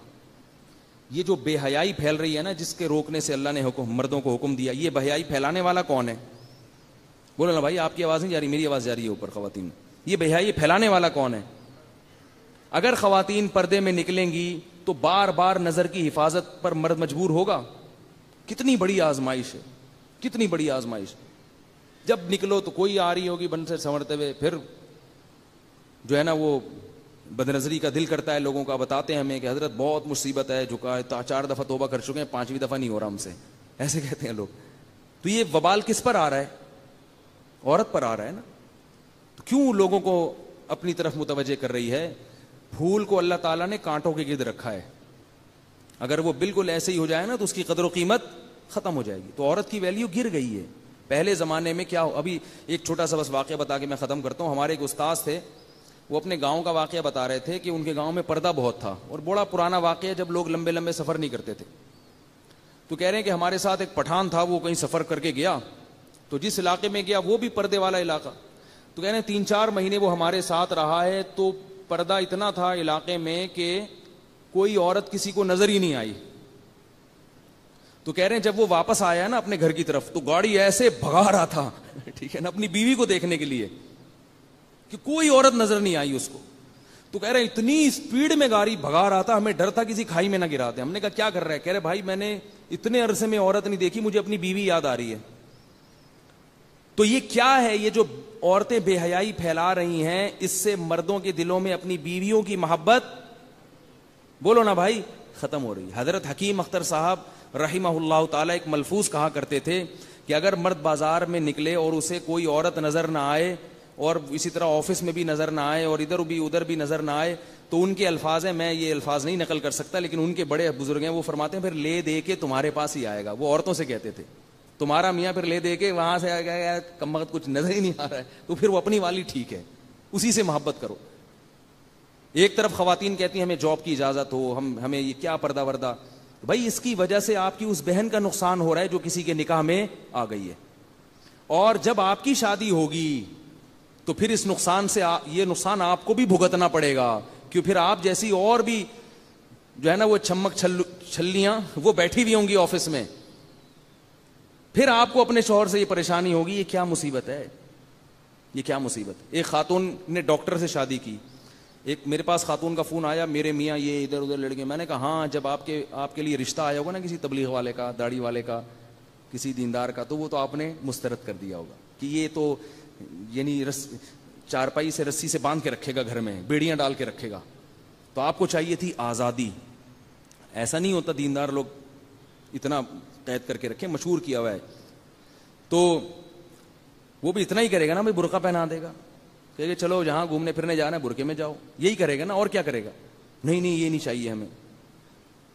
یہ جو بے حیائی پھیل رہی ہے نا, جس کے روکنے سے اللہ نے مردوں کو حکم دیا, یہ بے حیائی پھیلانے والا کون ہے؟ بولو نا بھائی, آپ کی آواز نہیں جا رہی, میری آواز جا رہی ہے اوپر خواتین. یہ بے حیائی پھیلانے والا کون ہے؟ اگر خواتین پردے میں نکلیں گی تو بار بار نظر کی حفاظت پر مرد مجبور ہوگا. کتنی بڑی آزمائش ہے, کتنی بڑی آزمائش. جب نکلو تو کوئی آ رہی ہوگی بن سے سنورتے ہوئے, پھر جو ہے نا وہ بد نظری کا دل کرتا ہے لوگوں کا. بتاتے ہیں ہمیں کہ حضرت بہت مصیبت ہے, جھکا 4 دفعہ توبہ کر چکے ہیں, 5ویں دفعہ نہیں ہو رہا ہم سے, ایسے کہتے ہیں لوگ. تو یہ وبال کس پر آ رہا ہے؟ عورت پر آ رہا ہے نا. تو کیوں لوگوں کو اپنی طرف متوجہ کر رہی ہے؟ پھول کو اللہ تعالیٰ نے کانٹوں کے گرد رکھا ہے. اگر وہ بالکل ایسے ہی ہو جائے نا تو اس کی قدر و قیمت ختم ہو جائے گی. تو عورت کی ویلیو گر گئی ہے. پہلے زمانے میں کیا ہو, ابھی ایک چھوٹا سا بس واقعہ بتا کے میں ختم کرتا ہوں. ہمارے ایک استاذ تھے, وہ اپنے گاؤں کا واقعہ بتا رہے تھے کہ ان کے گاؤں میں پردہ بہت تھا, اور بڑا پرانا واقعہ جب لوگ لمبے لمبے سفر نہیں کرتے تھے. تو کہہ رہے ہیں کہ ہمارے ساتھ ایک پٹھان تھا, وہ کہیں سفر کر کے گیا, تو جس علاقے میں گیا وہ بھی پردے والا علاقہ. تو کہہ رہے ہیں 3-4 مہینے وہ ہمارے ساتھ رہا ہے, تو پردہ اتنا تھا علاقے میں کہ کوئی عورت کسی کو نظر ہی نہیں آئی. تو کہہ رہے ہیں جب وہ واپس آیا نا اپنے گھر کی طرف, تو گاڑی ایسے بھگا رہا تھا ٹھیک ہے نا, اپنی بیوی کو دیکھنے کے لیے, کہ کوئی عورت نظر نہیں آئی اس کو. تو کہہ رہے ہیں اتنی اسپیڈ میں گاڑی بھگا رہا تھا, ہمیں ڈر تھا کسی کھائی میں نہ گرا دے. ہم نے کہا کیا کر رہا ہے؟ کہہ رہے بھائی میں نے اتنے عرصے میں عورت نہیں دیکھی, مجھے اپنی بیوی یاد آ رہی ہے. تو یہ کیا ہے؟ یہ جو عورتیں بے حیائی پھیلا رہی ہیں, اس سے مردوں کے دلوں میں اپنی بیویوں کی محبت, بولو نا بھائی, ختم ہو رہی ہے. حضرت حکیم اختر صاحب رحمہ اللہ تعالی ایک ملفوظ کہا کرتے تھے کہ اگر مرد بازار میں نکلے اور اسے کوئی عورت نظر نہ آئے, اور اسی طرح آفس میں بھی نظر نہ آئے, اور ادھر بھی نظر نہ آئے, تو ان کے الفاظ ہیں, میں یہ الفاظ نہیں نقل کر سکتا, لیکن ان کے بڑے بزرگ ہیں, وہ فرماتے ہیں پھر لے دے کے تمہارے پاس ہی آئے گا. وہ عورتوں سے کہتے تھے, تمہارا میاں پھر لے دے کے وہاں سے آ گیا, کم وقت کچھ نظر ہی نہیں آ رہا ہے, تو پھر وہ اپنی والی ٹھیک ہے, اسی سے محبت کرو. ایک طرف خواتین کہتی ہیں ہمیں جاب کی اجازت ہو, ہمیں یہ کیا پردہ وردہ. بھائی اس کی وجہ سے آپ کی اس بہن کا نقصان ہو رہا ہے جو کسی کے نکاح میں آ گئی ہے, اور جب آپ کی شادی ہوگی تو پھر اس نقصان سے یہ نقصان آپ کو بھی بھگتنا پڑے گا, کہ پھر آپ جیسی اور بھی جو ہے نا وہ چمک چھلیاں وہ بیٹھی ہوئی ہوں گی آفس میں, پھر آپ کو اپنے شوہر سے یہ پریشانی ہوگی. یہ کیا مصیبت ہے, یہ کیا مصیبت. ایک خاتون نے ڈاکٹر سے شادی کی, ایک میرے پاس خاتون کا فون آیا, میرے میاں یہ ادھر ادھر لڑ گئے. میں نے کہا ہاں, جب آپ کے لیے رشتہ آیا ہوگا نا کسی تبلیغ والے کا, داڑھی والے کا, کسی دیندار کا, تو وہ تو آپ نے مسترد کر دیا ہوگا کہ یہ تو یعنی چارپائی سے رسی سے باندھ کے رکھے گا گھر میں, بیڑیاں ڈال کے رکھے گا. تو آپ کو چاہیے تھی آزادی. ایسا نہیں ہوتا, دیندار لوگ اتنا قید کر کے رکھے, مشہور کیا ہوا ہے. تو وہ بھی اتنا ہی کرے گا نا, بھائی برقع پہنا دے گا, کہ چلو جہاں گھومنے پھرنے جانا ہے برقعے میں جاؤ, یہی کرے گا نا, اور کیا کرے گا. نہیں یہ نہیں چاہیے ہمیں.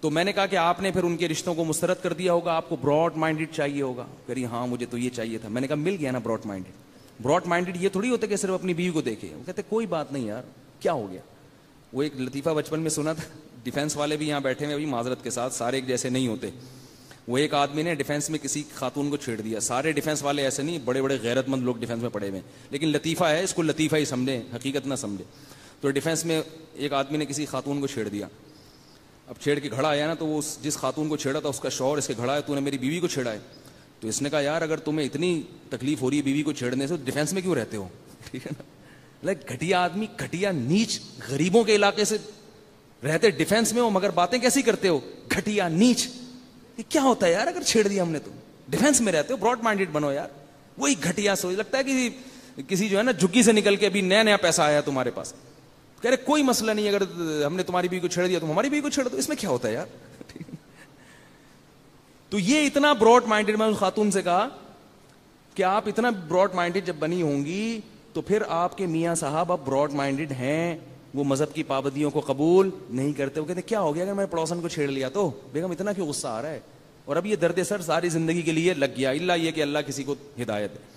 تو میں نے کہا کہ آپ نے پھر ان کے رشتوں کو مسترد کر دیا ہوگا, آپ کو براڈ مائنڈڈ چاہیے ہوگا. کہی ہاں مجھے تو یہ چاہیے تھا. میں نے کہا مل گیا نا براڈ مائنڈڈ. براڈ مائنڈیڈ یہ تھوڑی ہوتا کہ صرف اپنی بیوی کو دیکھے. وہ کہتے کوئی بات نہیں یار, کیا ہو گیا. وہ ایک لطیفہ بچپن میں سنا تھا, ڈیفینس والے بھی یہاں بیٹھے ہیں ابھی معذرت کے ساتھ, سارے ایک جیسے نہیں ہوتے. وہ ایک آدمی نے ڈیفینس میں کسی خاتون کو چھیڑ دیا. سارے ڈیفینس والے ایسے نہیں, بڑے بڑے غیرت مند لوگ ڈیفینس میں پڑے ہوئے ہیں, لیکن لطیفہ ہے, اس کو لطیفہ ہی سمجھیں, حقیقت نہ سمجھے. تو ڈیفینس میں ایک آدمی نے کسی خاتون کو چھیڑ دیا. اب چھیڑ کے گھڑا آیا نا, تو وہ جس خاتون کو چھیڑا تھا اس کا شوہر اس کے گھڑا ہے, تو نے میری بیوی کو چھیڑا ہے. تو اس نے کہا یار اگر تمہیں اتنی تکلیف ہو رہی ہے بیوی کو چھیڑنے سے, تو ڈیفینس میں کیوں رہتے ہو. ٹھیک ہے نا, لائک گھٹیا آدمی, گھٹیا نیچ, غریبوں کے علاقے سے رہتے ڈیفینس میں ہو مگر باتیں کیسی کرتے ہو, گھٹیا نیچ. یہ کیا ہوتا ہے یار اگر چھیڑ دیا ہم نے, تو ڈیفینس میں رہتے ہو, براڈ مائنڈیڈ بنو یار. وہی گھٹیا سوچ, لگتا ہے کہ کسی جو ہے نا جھگی سے نکل کے ابھی نیا نیا پیسہ آیا تمہارے پاس, کہہ رہے کوئی مسئلہ نہیں, اگر ہم نے تمہاری بیوی کو چھیڑ دیا تو ہماری بیوی کو چھیڑ دو, اس میں کیا ہوتا ہے یار. تو یہ اتنا براڈ مائنڈیڈ, میں اس خاتون سے کہا کہ آپ اتنا براڈ مائنڈیڈ جب بنی ہوں گی تو پھر آپ کے میاں صاحب اب براڈ مائنڈیڈ ہیں, وہ مذہب کی پابندیوں کو قبول نہیں کرتے. وہ کہتے کیا ہو گیا اگر میں پڑوسن کو چھیڑ لیا تو, بیگم اتنا کیوں غصہ آ رہا ہے, اور اب یہ درد سر ساری زندگی کے لیے لگ گیا, اللہ یہ کہ اللہ کسی کو ہدایت ہے.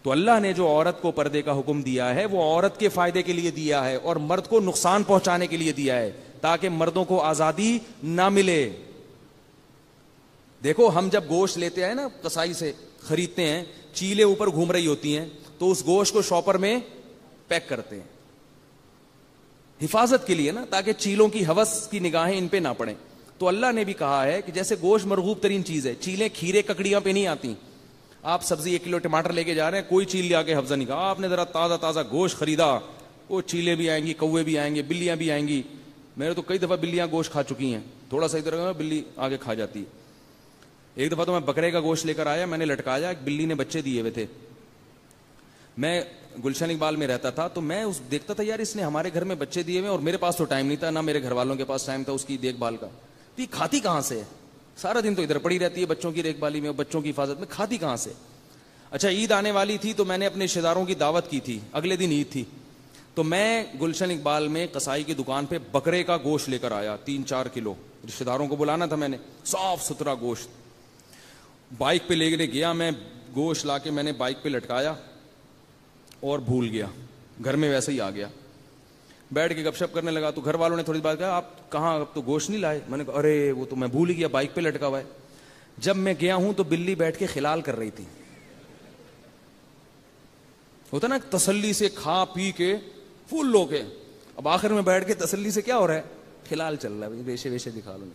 تو اللہ نے جو عورت کو پردے کا حکم دیا ہے وہ عورت کے فائدے کے لیے دیا ہے, اور مرد کو نقصان پہنچانے کے لیے دیا ہے, تاکہ مردوں کو آزادی نہ ملے. دیکھو ہم جب گوشت لیتے ہیں نا کسائی سے خریدتے ہیں, چیلیں اوپر گھوم رہی ہوتی ہیں, تو اس گوشت کو شاپر میں پیک کرتے ہیں حفاظت کے لیے نا, تاکہ چیلوں کی ہوس کی نگاہیں ان پہ نہ پڑیں. تو اللہ نے بھی کہا ہے کہ جیسے گوشت مرغوب ترین چیز ہے, چیلیں کھیرے ککڑیاں پہ نہیں آتی. آپ سبزی 1 کلو ٹماٹر لے کے جا رہے ہیں, کوئی چیل لے آ کے حفظہ نہیں کہا, آپ نے ذرا تازہ تازہ گوشت خریدا, وہ چیلیں بھی آئیں گی, کوے بھی آئیں گے, بلیاں بھی آئیں گی. میرے تو کئی دفعہ بلیاں گوشت کھا چکی ہیں, تھوڑا سا ادھر بلی آگے کھا جاتی ہے. ایک دفعہ تو میں بکرے کا گوشت لے کر آیا, میں نے لٹکایا, ایک بلی نے بچے دیے ہوئے تھے. میں گلشن اقبال میں رہتا تھا, تو میں اس دیکھتا تھا یار اس نے ہمارے گھر میں بچے دیے ہوئے, اور میرے پاس تو ٹائم نہیں تھا, نہ میرے گھر والوں کے پاس ٹائم تھا اس کی دیکھ بھال کا. تو یہ کھاتی کہاں سے ہے, سارا دن تو ادھر پڑی رہتی ہے بچوں کی دیکھ بھالی میں, بچوں کی حفاظت میں, کھاتی کہاں سے. اچھا عید آنے والی تھی, تو میں نے اپنے رشتے داروں کی دعوت کی تھی, اگلے دن عید تھی. تو میں گلشن اقبال میں قصائی کی دکان پہ بکرے کا گوشت لے کر آیا 3-4 کلو, رشتے داروں کو بلانا تھا میں نے, صاف ستھرا گوشت. بائک پہ لے کے گیا میں, گوشت لا کے میں نے بائک پہ لٹکایا اور بھول گیا, گھر میں ویسے ہی آ گیا. بیٹھ کے گپ شپ کرنے لگا, تو گھر والوں نے تھوڑی بات کہا آپ کہاں, اب تو گوشت نہیں لائے. میں نے کہا ارے وہ تو میں بھول ہی گیا, بائک پہ لٹکا ہوا ہے. جب میں گیا ہوں تو بلی بیٹھ کے خلال کر رہی تھی. ہوتا نا تسلی سے کھا پی کے فل لو کے, اب آخر میں بیٹھ کے تسلی سے کیا ہو رہا ہے, خلال چل رہا ہے, ریشے ویشے دکھا لوں.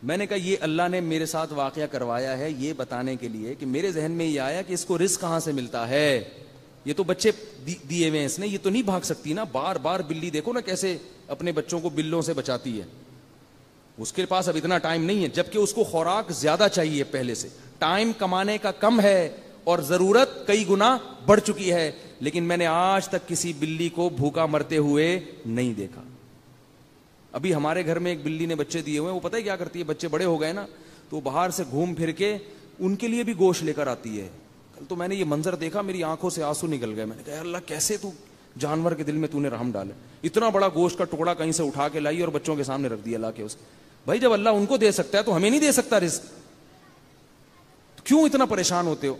میں نے کہا یہ اللہ نے میرے ساتھ واقعہ کروایا ہے یہ بتانے کے لیے کہ میرے ذہن میں یہ آیا کہ اس کو رزق کہاں سے ملتا ہے. یہ تو بچے دیے ہوئے ہیں اس نے, یہ تو نہیں بھاگ سکتی نا. بار بار بلی دیکھو نا کیسے اپنے بچوں کو بلوں سے بچاتی ہے. اس کے پاس اب اتنا ٹائم نہیں ہے, جبکہ اس کو خوراک زیادہ چاہیے پہلے سے. ٹائم کمانے کا کم ہے اور ضرورت کئی گنا بڑھ چکی ہے, لیکن میں نے آج تک کسی بلی کو بھوکا مرتے ہوئے نہیں دیکھا. ابھی ہمارے گھر میں ایک بلی نے بچے دیے ہوئے ہیں, وہ پتہ ہے کیا کرتی ہے, بچے بڑے ہو گئے نا تو باہر سے گھوم پھر کے ان کے لیے بھی گوشت لے کر آتی ہے. کل تو میں نے یہ منظر دیکھا, میری آنکھوں سے آنسو نکل گئے. میں نے کہا اللہ کیسے تو جانور کے دل میں تو نے رحم ڈالے, اتنا بڑا گوشت کا ٹکڑا کہیں سے اٹھا کے لائی اور بچوں کے سامنے رکھ دیا لا کے. اس بھائی جب اللہ ان کو دے سکتا ہے تو ہمیں نہیں دے سکتا رزق, کیوں اتنا پریشان ہوتے ہو.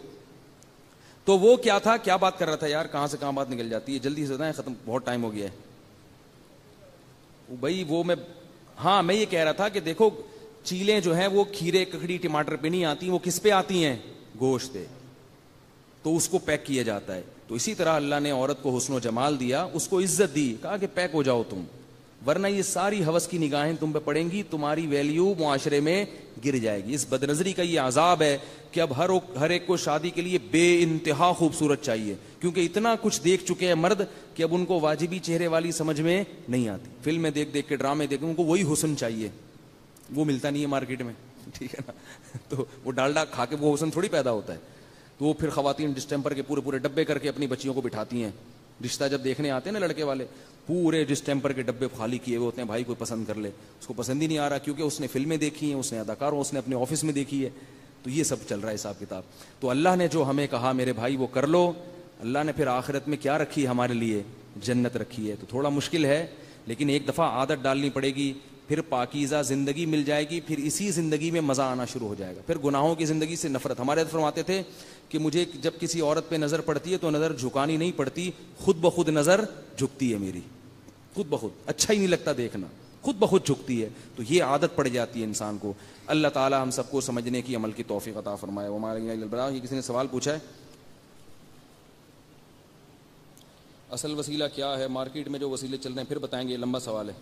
تو وہ کیا تھا, کیا بات کر رہا تھا یار, کہاں سے کہاں بات نکل جاتی ہے, جلدی سے بتائیں, ختم, بہت ٹائم ہو گیا ہے. بھائی وہ میں یہ کہہ رہا تھا کہ دیکھو چیلیں جو ہیں وہ کھیرے ککڑی ٹماٹر پہ نہیں آتی, وہ کس پہ آتی ہیں, گوشت پہ. تو اس کو پیک کیا جاتا ہے. تو اسی طرح اللہ نے عورت کو حسن و جمال دیا, اس کو عزت دی, کہا کہ پیک ہو جاؤ تم, ورنہ یہ ساری ہوس کی نگاہیں تم پہ پڑیں گی, تمہاری ویلیو معاشرے میں گر جائے گی. اس بدنظری کا یہ عذاب ہے کہ اب ہر ایک کو شادی کے لیے بے انتہا خوبصورت چاہیے, کیونکہ اتنا کچھ دیکھ چکے ہیں مرد کہ اب ان کو واجبی چہرے والی سمجھ میں نہیں آتی. فلمیں دیکھ دیکھ کے, ڈرامے دیکھ, ان کو وہی حسن چاہیے, وہ ملتا نہیں ہے مارکیٹ میں, ٹھیک ہے نا. تو وہ ڈالڈا کھا کے وہ حسن تھوڑی پیدا ہوتا ہے. تو وہ پھر خواتین ڈسٹمپر کے پورے ڈبے کر کے اپنی بچیوں کو بٹھاتی ہیں. رشتہ جب دیکھنے آتے ہیں نا لڑکے والے, پورے ڈسٹمپر کے ڈبے خالی کیے ہوئے ہوتے ہیں, بھائی کوئی پسند کر لے. اس کو پسند ہی نہیں آ رہا, کیونکہ اس نے فلمیں دیکھی ہیں, اس نے اداکاروں, اس نے اپنے آفس میں دیکھی ہے. تو یہ سب چل رہا ہے حساب کتاب. تو اللہ نے جو ہمیں کہا میرے بھائی وہ کر لو, اللہ نے پھر آخرت میں کیا رکھی ہمارے لیے, جنت رکھی ہے. تو تھوڑا مشکل ہے, لیکن ایک دفعہ عادت ڈالنی پڑے گی پھر پاکیزہ زندگی مل جائے گی, پھر اسی زندگی میں مزہ آنا شروع ہو جائے گا, پھر گناہوں کی زندگی سے نفرت. ہمارے حضرت فرماتے تھے کہ مجھے جب کسی عورت پہ نظر پڑتی ہے تو نظر جھکانی نہیں پڑتی, خود بخود نظر جھکتی ہے میری, خود بخود, اچھا ہی نہیں لگتا دیکھنا, خود بخود جھکتی ہے. تو یہ عادت پڑ جاتی ہے انسان کو. اللہ تعالی ہم سب کو سمجھنے کی, عمل کی توفیق عطا فرمائے. یہ کسی نے سوال پوچھا ہے, اصل وسیلہ کیا ہے؟ مارکیٹ میں جو وسیلے چل رہے ہیں, پھر بتائیں گے, یہ لمبا سوال ہے.